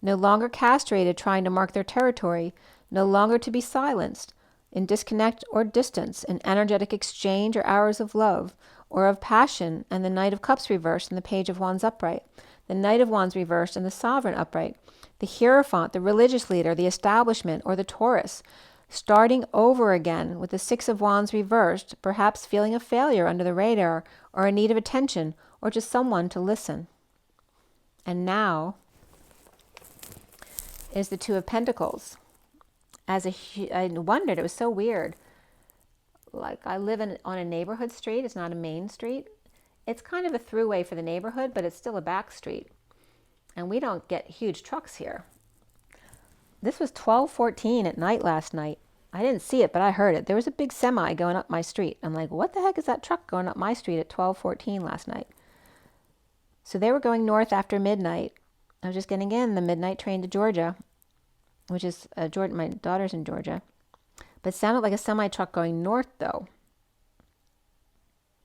No longer castrated, trying to mark their territory, no longer to be silenced, in disconnect or distance, in energetic exchange or hours of love, or of passion, and the Knight of Cups reversed and the Page of Wands upright, the Knight of Wands reversed and the Sovereign upright, the Hierophant, the religious leader, the establishment, or the Taurus, starting over again with the Six of Wands reversed, perhaps feeling a failure under the radar, or in need of attention, or just someone to listen. And now is the Two of Pentacles. I wondered, it was so weird. Like, I live on a neighborhood street. It's not a main street. It's kind of a throughway for the neighborhood, but it's still a back street. And we don't get huge trucks here. This was 12:14 at night last night. I didn't see it, but I heard it. There was a big semi going up my street. I'm like, what the heck is that truck going up my street at 12:14 last night? So they were going north after midnight. I was just getting in the midnight train to Georgia, which is Georgia. My daughter's in Georgia. But it sounded like a semi-truck going north, though.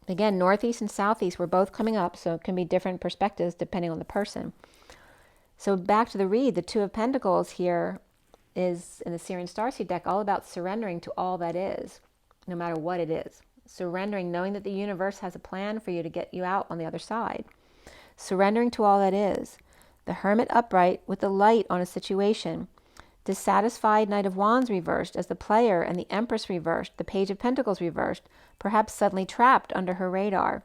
Again, northeast and southeast were both coming up, so it can be different perspectives depending on the person. So back to the read, the Two of Pentacles here is, in the SIRIAN Starseed deck, all about surrendering to all that is, no matter what it is. Surrendering, knowing that the universe has a plan for you to get you out on the other side. Surrendering to all that is. The Hermit upright with the light on a situation. Dissatisfied Knight of Wands reversed as the player, and the Empress reversed, the Page of Pentacles reversed, perhaps suddenly trapped under her radar.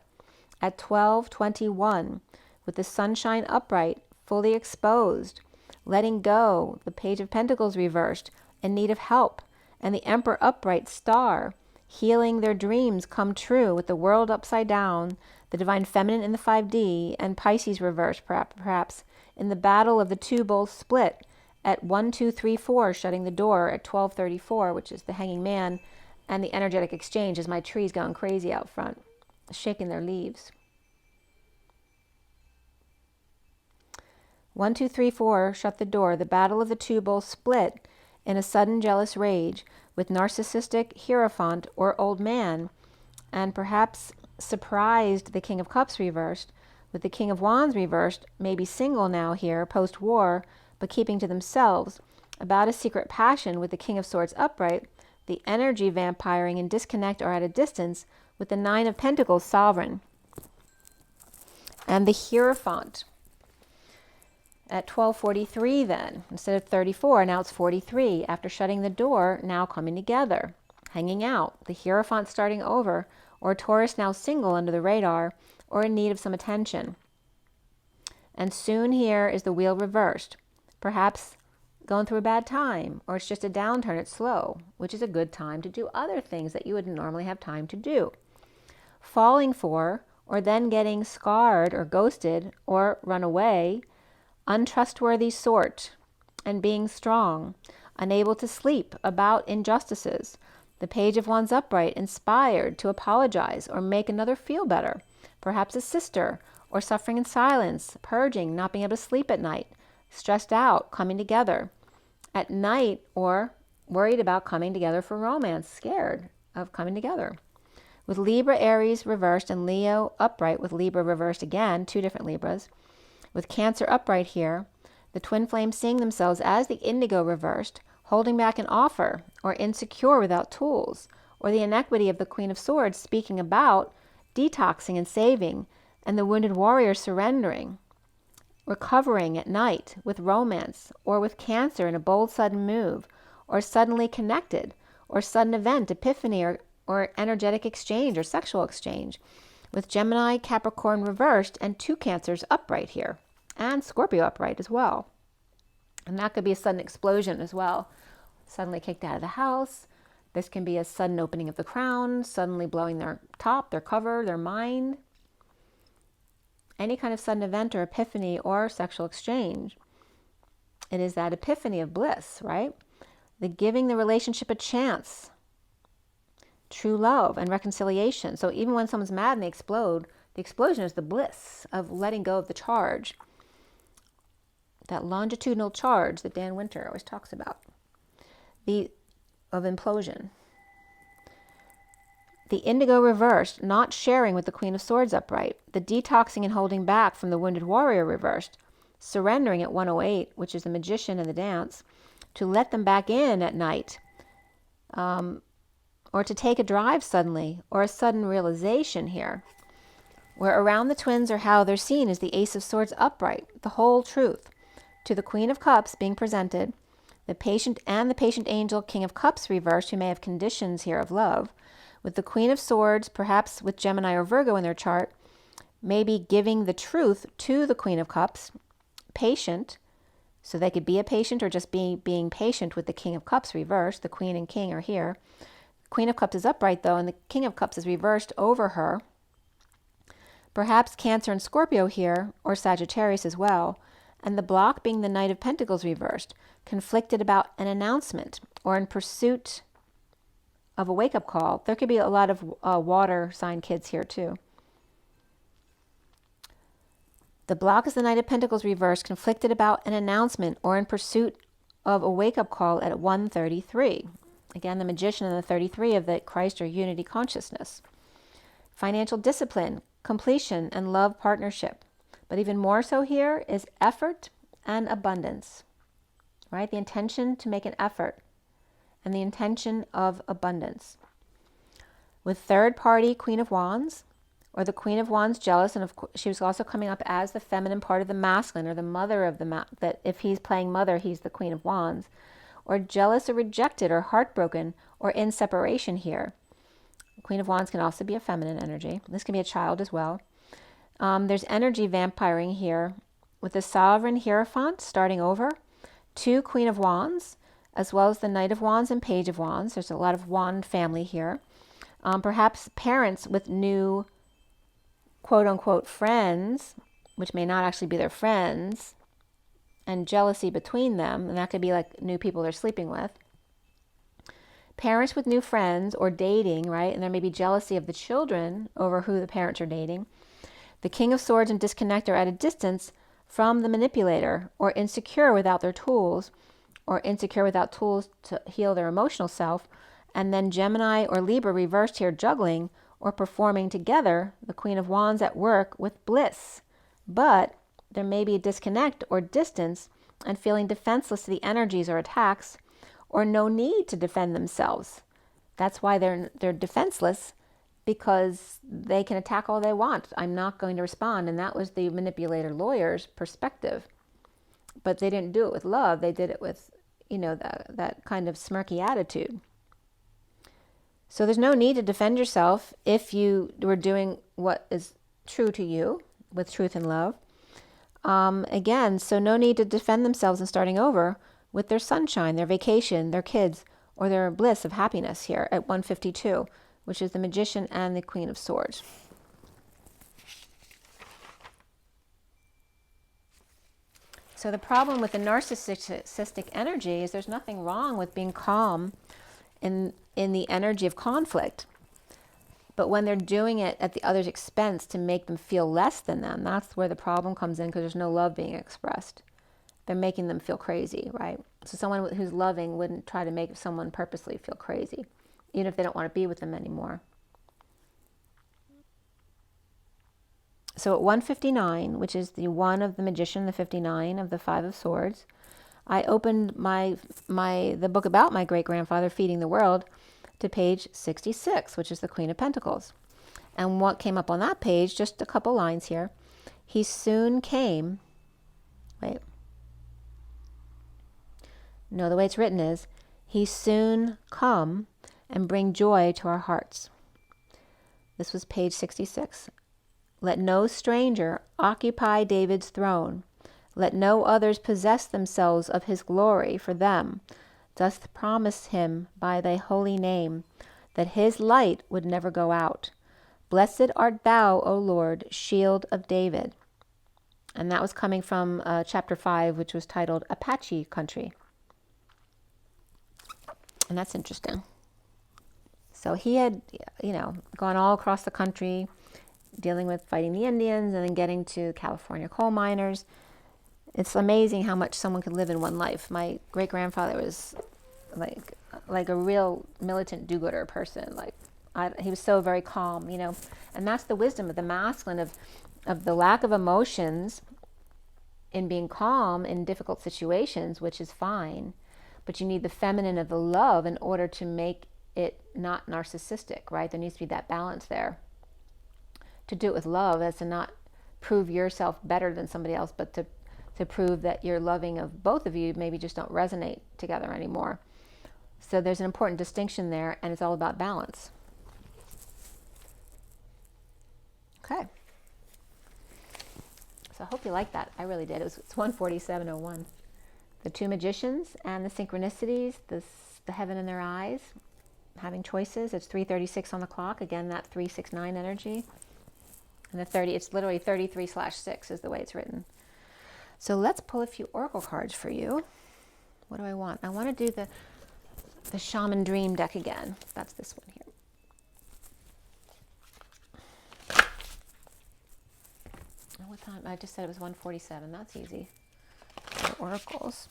At 12:21, with the Sunshine upright, fully exposed, letting go, the Page of Pentacles reversed, in need of help, and the Emperor upright star, healing their dreams come true with the World upside down, the Divine Feminine in the 5D, and Pisces reversed, perhaps, in the battle of the two bowls split, at 1-2-3-4, shutting the door at 12:34, which is the Hanging Man, and the energetic exchange as my tree's going crazy out front, shaking their leaves. 1-2-3-4, shut the door. The battle of the two bowls split in a sudden jealous rage with narcissistic Hierophant or old man, and perhaps surprised the King of Cups reversed, with the King of Wands reversed, maybe single now here, post-war, but keeping to themselves, about a secret passion with the King of Swords upright, the energy vampiring and disconnect are at a distance, with the Nine of Pentacles sovereign, and the Hierophant. At 12:43 then, instead of 34, now it's 43. After shutting the door, now coming together, hanging out, the Hierophant starting over, or Taurus now single under the radar, or in need of some attention. And soon here is the wheel reversed. Perhaps going through a bad time, or it's just a downturn, it's slow, which is a good time to do other things that you wouldn't normally have time to do. Falling for, or then getting scarred or ghosted or run away, untrustworthy sort, and being strong. unable to sleep about injustices. The Page of Wands upright, inspired to apologize or make another feel better. Perhaps a sister, or suffering in silence, purging, not being able to sleep at night, stressed out, coming together at night, or worried about coming together for romance, scared of coming together. With Libra, Aries reversed, and Leo upright with Libra reversed again, 2 different Libras. With Cancer upright here, the twin flames seeing themselves as the indigo reversed, holding back an offer, or insecure without tools, or the inequity of the Queen of Swords speaking about detoxing and saving, and the wounded warrior surrendering, recovering at night with romance, or with Cancer in a bold sudden move, or suddenly connected, or sudden event, epiphany, or energetic exchange or sexual exchange. With Gemini, Capricorn reversed, and 2 Cancers upright here, and Scorpio upright as well. And that could be a sudden explosion as well. Suddenly kicked out of the house. This can be a sudden opening of the crown, suddenly blowing their top, their cover, their mind. Any kind of sudden event or epiphany or sexual exchange. It is that epiphany of bliss, right? The giving the relationship a chance. True love and reconciliation. So even when someone's mad and they explode, the explosion is the bliss of letting go of the charge. That longitudinal charge that Dan Winter always talks about. Of implosion. The indigo reversed, not sharing with the Queen of Swords upright. The detoxing and holding back from the wounded warrior reversed. Surrendering at 108, which is the magician and the dance, to let them back in at night. Or to take a drive suddenly, or a sudden realization here. Where around the twins or how they're seen is the Ace of Swords upright, the whole truth. To the Queen of Cups being presented, the patient and the patient angel, King of Cups reversed, who may have conditions here of love. With the Queen of Swords, perhaps with Gemini or Virgo in their chart, maybe giving the truth to the Queen of Cups, patient, so they could be a patient or just being patient with the King of Cups reversed. The Queen and King are here. Queen of Cups is upright though, and the King of Cups is reversed over her. Perhaps Cancer and Scorpio here, or Sagittarius as well, and the block being the Knight of Pentacles reversed, conflicted about an announcement or in pursuit of a wake-up call. There could be a lot of water sign kids here too. The block is the Knight of Pentacles reversed, conflicted about an announcement or in pursuit of a wake-up call at 133. Again, the Magician and the 33 of the Christ or unity consciousness. Financial discipline, completion, and love partnership. But even more so here is effort and abundance, right? The intention to make an effort and the intention of abundance. With third party Queen of Wands, or the Queen of Wands jealous, and she was also coming up as the feminine part of the masculine, or the mother of that if he's playing mother, he's the Queen of Wands, or jealous or rejected or heartbroken or in separation here. Queen of Wands can also be a feminine energy. This can be a child as well. There's energy vampiring here with the Sovereign Hierophant starting over, 2 Queen of Wands, as well as the Knight of Wands and Page of Wands. There's a lot of wand family here. Perhaps parents with new quote-unquote friends, which may not actually be their friends, and jealousy between them, and that could be like new people they're sleeping with. Parents with new friends or dating, right? And there may be jealousy of the children over who the parents are dating. The King of Swords and disconnect are at a distance from the manipulator, or insecure without their tools, or insecure without tools to heal their emotional self. And then Gemini or Libra reversed here, juggling or performing together, the Queen of Wands at work with bliss. But there may be a disconnect or distance and feeling defenseless to the energies or attacks, or no need to defend themselves. That's why they're defenseless, because they can attack all they want. I'm not going to respond. And that was the manipulator lawyer's perspective. But they didn't do it with love. They did it with, that kind of smirky attitude. So there's no need to defend yourself if you were doing what is true to you with truth and love. Again, so no need to defend themselves and starting over with their sunshine, their vacation, their kids, or their bliss of happiness here at 152. Which is the Magician and the Queen of Swords. So the problem with the narcissistic energy is there's nothing wrong with being calm in the energy of conflict. But when they're doing it at the other's expense to make them feel less than them, that's where the problem comes in, because there's no love being expressed. They're making them feel crazy, right? So someone who's loving wouldn't try to make someone purposely feel crazy, even if they don't want to be with them anymore. So at 159, which is the 1 of the Magician, the 59 of the 5 of Swords, I opened the book about my great-grandfather feeding the world to page 66, which is the Queen of Pentacles. And what came up on that page, just a couple lines here, he soon came, no, the way it's written is, he soon come and bring joy to our hearts. This was page 66. Let no stranger occupy David's throne. Let no others possess themselves of his glory, for them dost promise him by thy holy name, that his light would never go out. Blessed art thou, O Lord, shield of David. And that was coming from chapter 5, which was titled Apache Country. And that's interesting. So he had, gone all across the country, dealing with fighting the Indians and then getting to California coal miners. It's amazing how much someone could live in one life. My great-grandfather was like a real militant do-gooder person. He was so very calm, and that's the wisdom of the masculine, of the lack of emotions in being calm in difficult situations, which is fine, but you need the feminine of the love in order to make it not narcissistic, right? There needs to be that balance there. To do it with love, as to not prove yourself better than somebody else, but to prove that you're loving of both of you maybe just don't resonate together anymore. So there's an important distinction there, and it's all about balance. Okay. So I hope you liked that. I really did. It's 147.01. The 2 magicians and the synchronicities, the heaven in their eyes, having choices. It's 3:36 on the clock. Again, that 369 energy. And the 30, it's literally 33/6 is the way it's written. So let's pull a few oracle cards for you. What do I want? I want to do the Shaman Dream deck again. That's this one here. What time? I just said it was 1:47. That's easy. The oracles.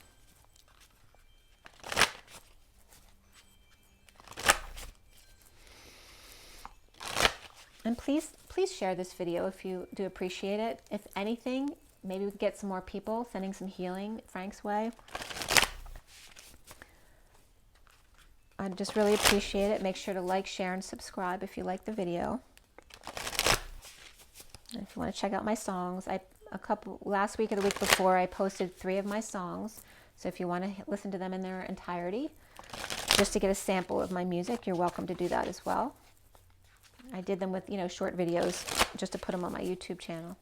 And please share this video if you do appreciate it. If anything, maybe we could get some more people sending some healing Frank's way. I'd just really appreciate it. Make sure to like, share, and subscribe if you like the video. And if you want to check out my songs, last week or the week before, I posted 3 of my songs. So if you want to listen to them in their entirety, just to get a sample of my music, you're welcome to do that as well. I did them with, short videos just to put them on my YouTube channel.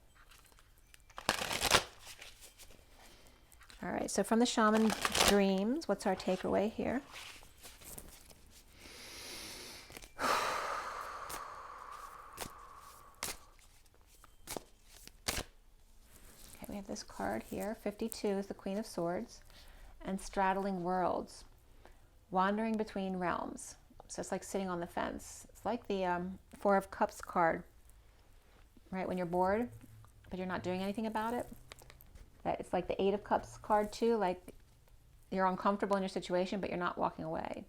All right, so from the Shaman Dreams, what's our takeaway here? Okay, we have this card here. 52 is the Queen of Swords, and straddling worlds, wandering between realms. So it's like sitting on the fence. It's like the 4 of Cups card, right? When you're bored, but you're not doing anything about it. That it's like the 8 of Cups card too, like you're uncomfortable in your situation, but you're not walking away.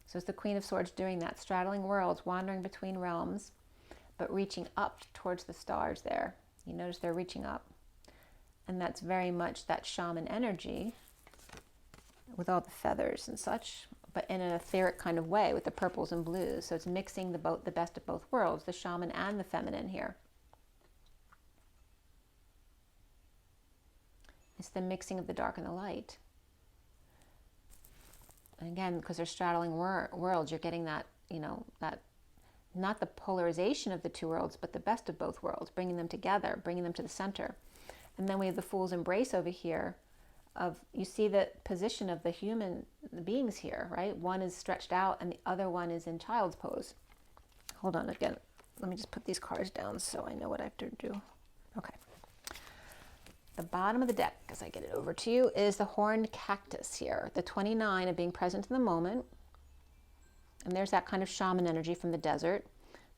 So it's the Queen of Swords doing that, straddling worlds, wandering between realms, but reaching up towards the stars there. You notice they're reaching up. And that's very much that shaman energy with all the feathers and such, but in an etheric kind of way with the purples and blues. So it's mixing the best of both worlds, the shaman and the feminine here. It's the mixing of the dark and the light. And again, because they're straddling worlds, you're getting that, that not the polarization of the 2 worlds, but the best of both worlds, bringing them together, bringing them to the center. And then we have the Fool's Embrace over here. You see the position of the beings here, right? One is stretched out and the other one is in child's pose. Hold on again. Let me just put these cards down so I know what I have to do. Okay. the bottom of the deck, as I get it over to you, is the horned cactus here, the 29 of being present in the moment. And there's that kind of shaman energy from the desert.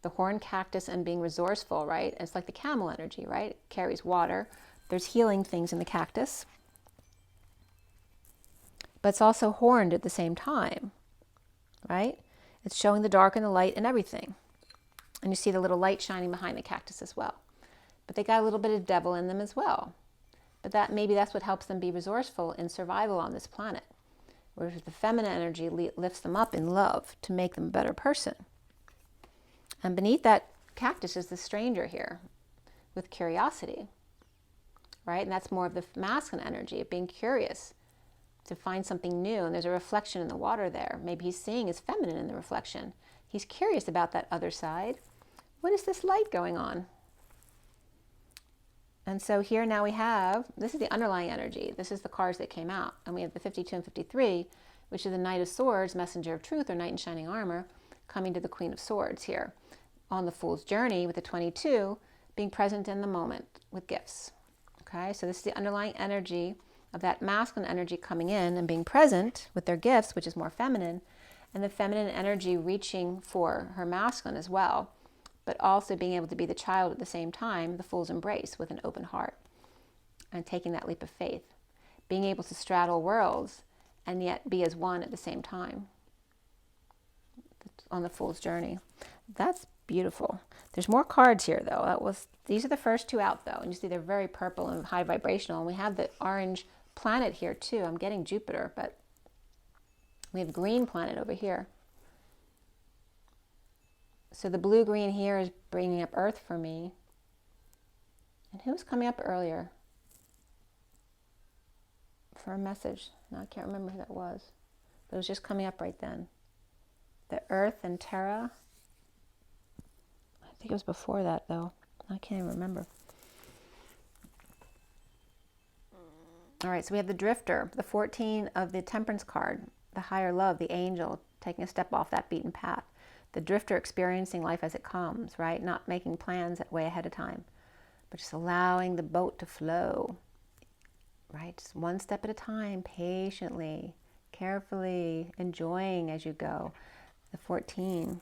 The horned cactus and being resourceful, right? It's like the camel energy, right? It carries water. There's healing things in the cactus. But it's also horned at the same time, right? It's showing the dark and the light and everything. And you see the little light shining behind the cactus as well. But they got a little bit of devil in them as well. But maybe that's what helps them be resourceful in survival on this planet. Whereas the feminine energy lifts them up in love to make them a better person. And beneath that cactus is the stranger here with curiosity, right? And that's more of the masculine energy of being curious to find something new. And there's a reflection in the water there. Maybe he's seeing his feminine in the reflection. He's curious about that other side. What is this light going on? And so here now we have, this is the underlying energy. This is the cards that came out. And we have the 52 and 53, which is the Knight of Swords, Messenger of Truth, or Knight in Shining Armor, coming to the Queen of Swords here. On the Fool's Journey with the 22, being present in the moment with gifts. Okay, so this is the underlying energy of that masculine energy coming in and being present with their gifts, which is more feminine, and the feminine energy reaching for her masculine as well, but also being able to be the child at the same time, the Fool's Embrace with an open heart and taking that leap of faith, being able to straddle worlds and yet be as one at the same time on the Fool's Journey. That's beautiful. There's more cards here though. These are the first two out though, and you see they're very purple and high vibrational, and we have the orange planet here too. I'm getting Jupiter, but we have green planet over here. So the blue-green here is bringing up Earth for me. And who was coming up earlier for a message? No, I can't remember who that was. But it was just coming up right then. The Earth and Terra. I think it was before that, though. I can't even remember. All right, so we have the Drifter, the 14 of the Temperance card, the higher love, the angel, taking a step off that beaten path. The drifter experiencing life as it comes, right? Not making plans way ahead of time, but just allowing the boat to flow, right? Just one step at a time, patiently, carefully, enjoying as you go. The 14,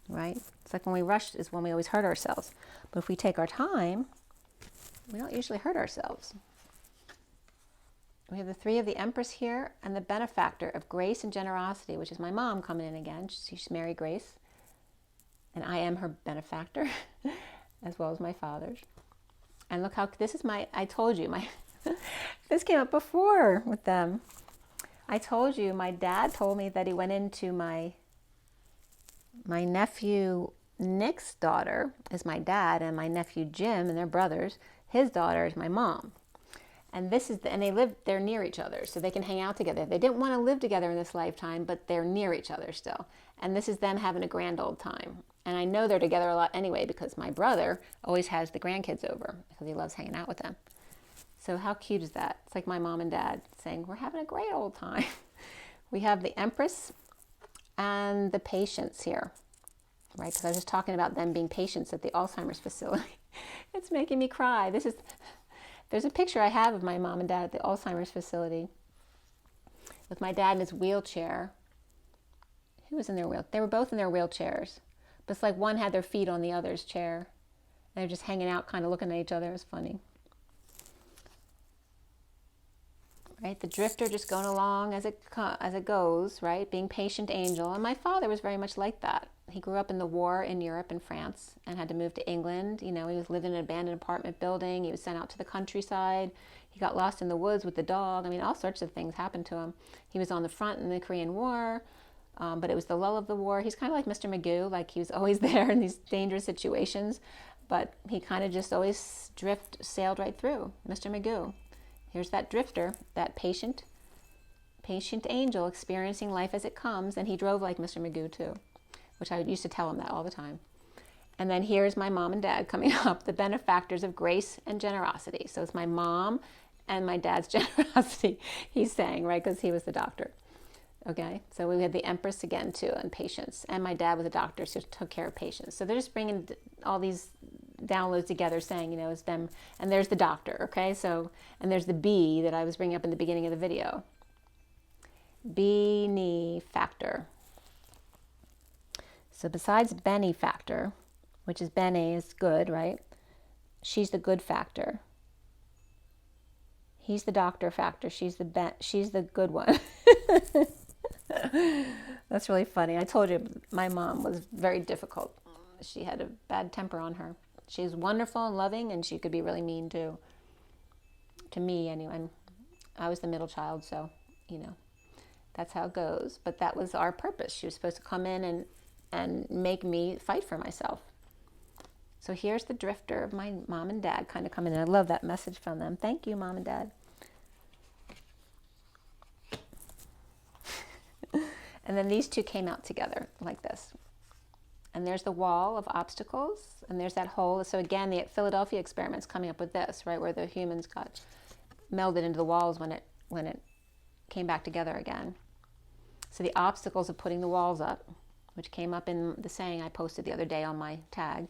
right? It's like when we rush is when we always hurt ourselves. But if we take our time, we don't usually hurt ourselves. We have the 3 of the Empress here and the benefactor of grace and generosity, which is my mom coming in again. She's Mary Grace. And I am her benefactor, as well as my father's. And look how, this is I told you, this came up before with them. I told you, my dad told me that he went into my nephew Nick's daughter is my dad, and my nephew Jim and their brothers, his daughter is my mom. And they're near each other, so they can hang out together. They didn't want to live together in this lifetime, but they're near each other still. And this is them having a grand old time. And I know they're together a lot anyway, because my brother always has the grandkids over because he loves hanging out with them. So how cute is that? It's like my mom and dad saying, we're having a great old time. We have the Empress and the patients here, right? Because I was just talking about them being patients at the Alzheimer's facility. It's making me cry. There's a picture I have of my mom and dad at the Alzheimer's facility with my dad in his wheelchair. Who was in their wheelchair? They were both in their wheelchairs. But it's like one had their feet on the other's chair. They're just hanging out, kind of looking at each other. It was funny. Right? The Drifter just going along as it goes, right? Being patient angel. And my father was very much like that. He grew up in the war in Europe and France and had to move to England. You know, he was living in an abandoned apartment building. He was sent out to the countryside. He got lost in the woods with the dog. I mean, all sorts of things happened to him. He was on the front in the Korean War. But it was the lull of the war. He's kind of like Mr. Magoo, like he was always there in these dangerous situations, but he kind of just always sailed right through. Mr. Magoo. Here's that Drifter, that patient angel experiencing life as it comes, and he drove like Mr. Magoo too, which I used to tell him that all the time. And then here's my mom and dad coming up, the benefactors of grace and generosity. So it's my mom and my dad's generosity, he's saying, right, because he was the doctor. Okay, so we had the Empress again too, and patience. And my dad was a doctor, so took care of patients. So they're just bringing all these downloads together saying, you know, it's them. And there's the doctor, okay? So, and there's the B that I was bringing up in the beginning of the video. Benefactor. So besides benefactor, which is bene is good, right? She's the good factor. He's the doctor factor. She's the good one. That's really funny. I told you my mom was very difficult. She had a bad temper on her. She's wonderful and loving, and she could be really mean too. To me, anyway. I was the middle child, so, you know, that's how it goes. But that was our purpose. She was supposed to come in and make me fight for myself. So here's the drifter of my mom and dad kind of coming in. I love that message from them. Thank you, Mom and Dad. And then these two came out together like this. And there's the wall of obstacles, and there's that hole. So again, the Philadelphia experiment's coming up with this, right, where the humans got melded into the walls when it came back together again. So the obstacles of putting the walls up, which came up in the saying I posted the other day on my tag.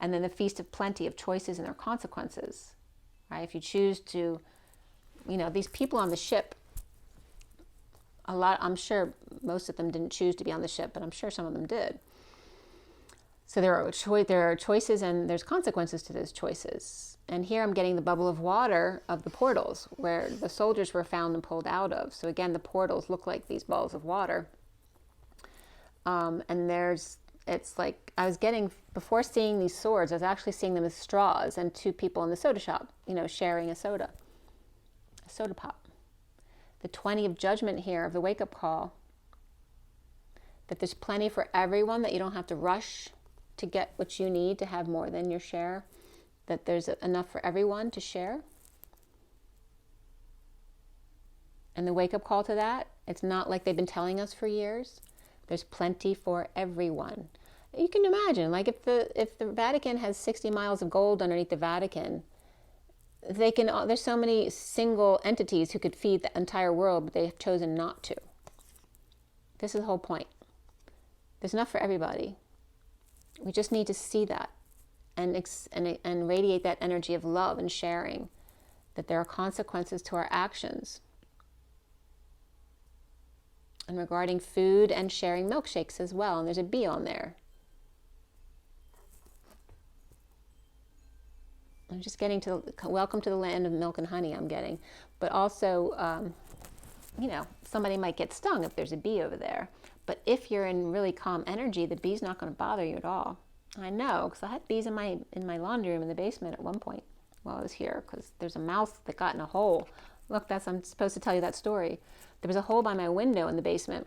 And then the feast of plenty of choices and their consequences, right? If you choose to, you know, these people on the ship, a lot, I'm sure most of them didn't choose to be on the ship, but I'm sure some of them did. So there are choices and there's consequences to those choices. And here I'm getting the bubble of water of the portals where the soldiers were found and pulled out of. So again, the portals look like these balls of water. And it's like, I was getting, before seeing these swords, I was actually seeing them as straws and two people in the soda shop, you know, sharing a soda pop. The 20 of judgment here of the wake-up call, that there's plenty for everyone, that you don't have to rush to get what you need to have more than your share, that there's enough for everyone to share. And the wake-up call to that, it's not like they've been telling us for years. There's plenty for everyone. You can imagine, like if the Vatican has 60 miles of gold underneath the Vatican, they can. There's so many single entities who could feed the entire world, but they have chosen not to. This is the whole point. There's enough for everybody. We just need to see that and radiate that energy of love and sharing, that there are consequences to our actions. And regarding food and sharing milkshakes as well, and there's a B on there. I'm just getting to, welcome to the land of milk and honey, I'm getting. But also, you know, somebody might get stung if there's a bee over there. But if you're in really calm energy, the bee's not going to bother you at all. I know, because I had bees in my laundry room in the basement at one point while I was here, because there's a mouse that got in a hole. Look, I'm supposed to tell you that story. There was a hole by my window in the basement,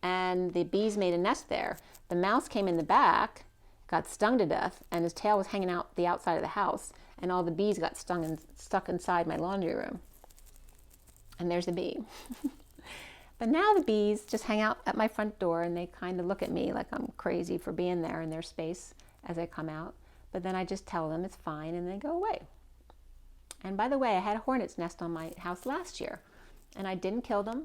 and the bees made a nest there. The mouse came in the back, got stung to death, and his tail was hanging out the outside of the house, and all the bees got stung and stuck inside my laundry room. And there's a bee. But now the bees just hang out at my front door, and they kind of look at me like I'm crazy for being there in their space as I come out. But then I just tell them it's fine, and they go away. And by the way, I had a hornet's nest on my house last year, and I didn't kill them.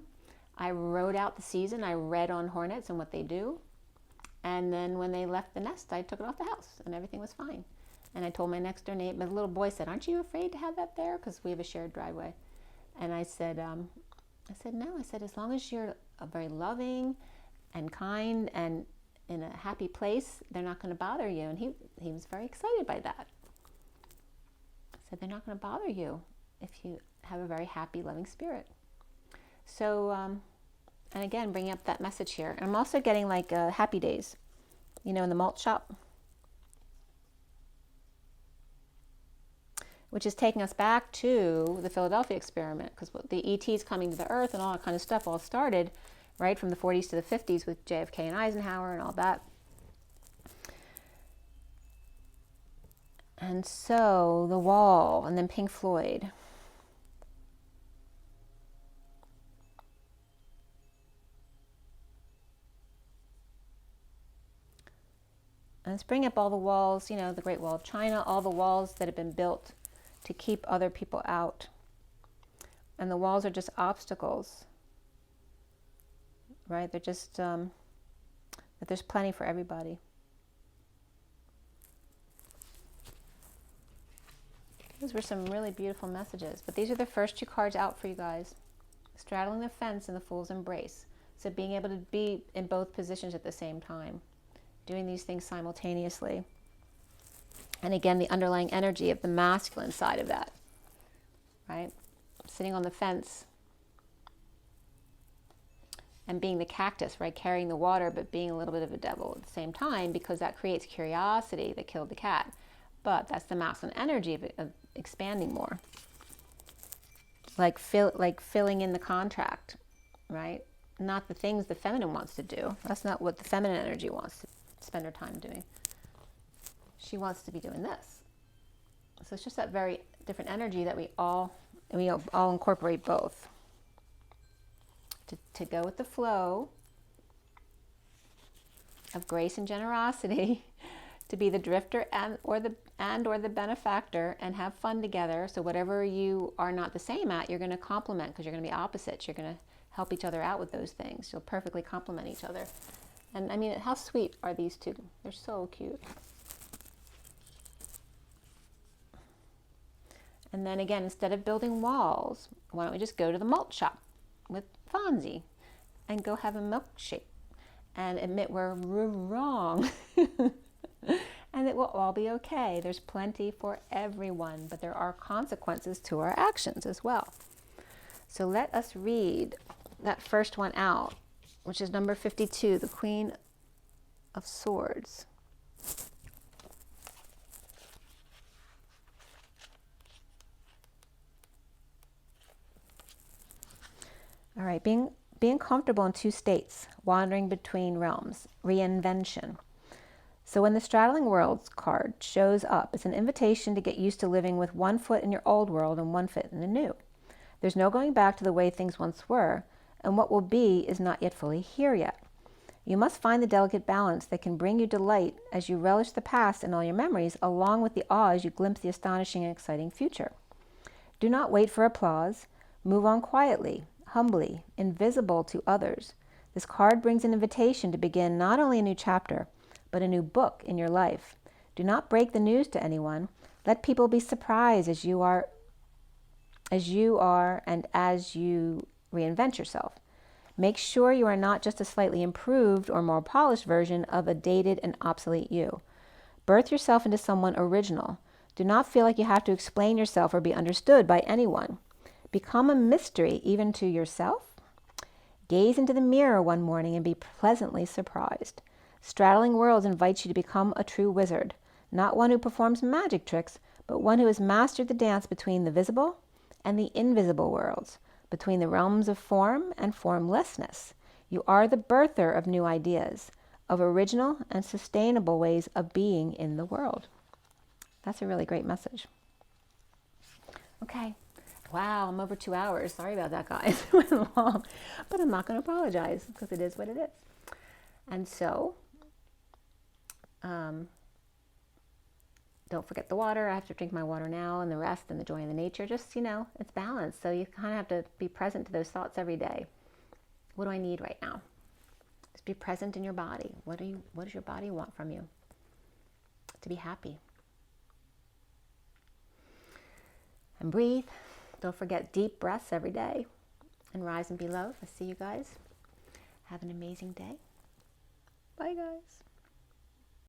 I wrote out the season. I read on hornets and what they do. And then when they left the nest, I took it off the house, and everything was fine. And I told my next door neighbor, the little boy said, "Aren't you afraid to have that there?" Because we have a shared driveway. And I said, no. I said, as long as you're very loving and kind and in a happy place, they're not going to bother you. And he was very excited by that. I said, they're not going to bother you if you have a very happy, loving spirit. So, and again, bringing up that message here. And I'm also getting like happy days, you know, in the malt shop, which is taking us back to the Philadelphia experiment, because the ETs coming to the earth and all that kind of stuff all started, right, from the 40s to the 50s with JFK and Eisenhower and all that. And so the Wall, and then Pink Floyd. And let's bring up all the walls, you know, the Great Wall of China, all the walls that have been built to keep other people out. And the walls are just obstacles, right? They're just, that there's plenty for everybody. Those were some really beautiful messages. But these are the first 2 cards out for you guys. Straddling the fence and the Fool's Embrace. So being able to be in both positions at the same time. Doing these things simultaneously. And again, the underlying energy of the masculine side of that. Right? Sitting on the fence. And being the cactus, right? Carrying the water, but being a little bit of a devil at the same time, because that creates curiosity that killed the cat. But that's the masculine energy of expanding more. Like filling in the contract, right? Not the things the feminine wants to do. That's not what the feminine energy wants to spend her time doing. She wants to be doing this. So it's just that very different energy that we all incorporate both. To go with the flow of grace and generosity, to be the drifter or the benefactor, and have fun together. So whatever you are not the same at, you're going to complement, because you're going to be opposites. You're going to help each other out with those things. You'll perfectly complement each other. And I mean, how sweet are these 2? They're so cute. And then again, instead of building walls, why don't we just go to the malt shop with Fonzie and go have a milkshake and admit we're wrong. And it will all be okay. There's plenty for everyone, but there are consequences to our actions as well. So let us read that first one out, which is number 52, the Queen of Swords. All right, being comfortable in 2 states, wandering between realms, reinvention. So when the Straddling Worlds card shows up, it's an invitation to get used to living with 1 foot in your old world and 1 foot in the new. There's no going back to the way things once were, and what will be is not yet fully here yet. You must find the delicate balance that can bring you delight as you relish the past and all your memories, along with the awe as you glimpse the astonishing and exciting future. Do not wait for applause. Move on quietly, humbly, invisible to others. This card brings an invitation to begin not only a new chapter, but a new book in your life. Do not break the news to anyone. Let people be surprised as you are and as you reinvent yourself. Make sure you are not just a slightly improved or more polished version of a dated and obsolete you. Birth yourself into someone original. Do not feel like you have to explain yourself or be understood by anyone. Become a mystery even to yourself. Gaze into the mirror one morning and be pleasantly surprised. Straddling Worlds invites you to become a true wizard, not one who performs magic tricks, but one who has mastered the dance between the visible and the invisible worlds, between the realms of form and formlessness. You are the birther of new ideas, of original and sustainable ways of being in the world. That's a really great message. Okay. Wow, I'm over 2 hours. Sorry about that, guys. It went long, but I'm not going to apologize because it is what it is. And so, don't forget the water. I have to drink my water now, and the rest and the joy in the nature. Just, it's balanced. So you kind of have to be present to those thoughts every day. What do I need right now? Just be present in your body. What does your body want from you? To be happy. And breathe. Don't forget deep breaths every day. And rise and be love. I'll see you guys. Have an amazing day. Bye, guys.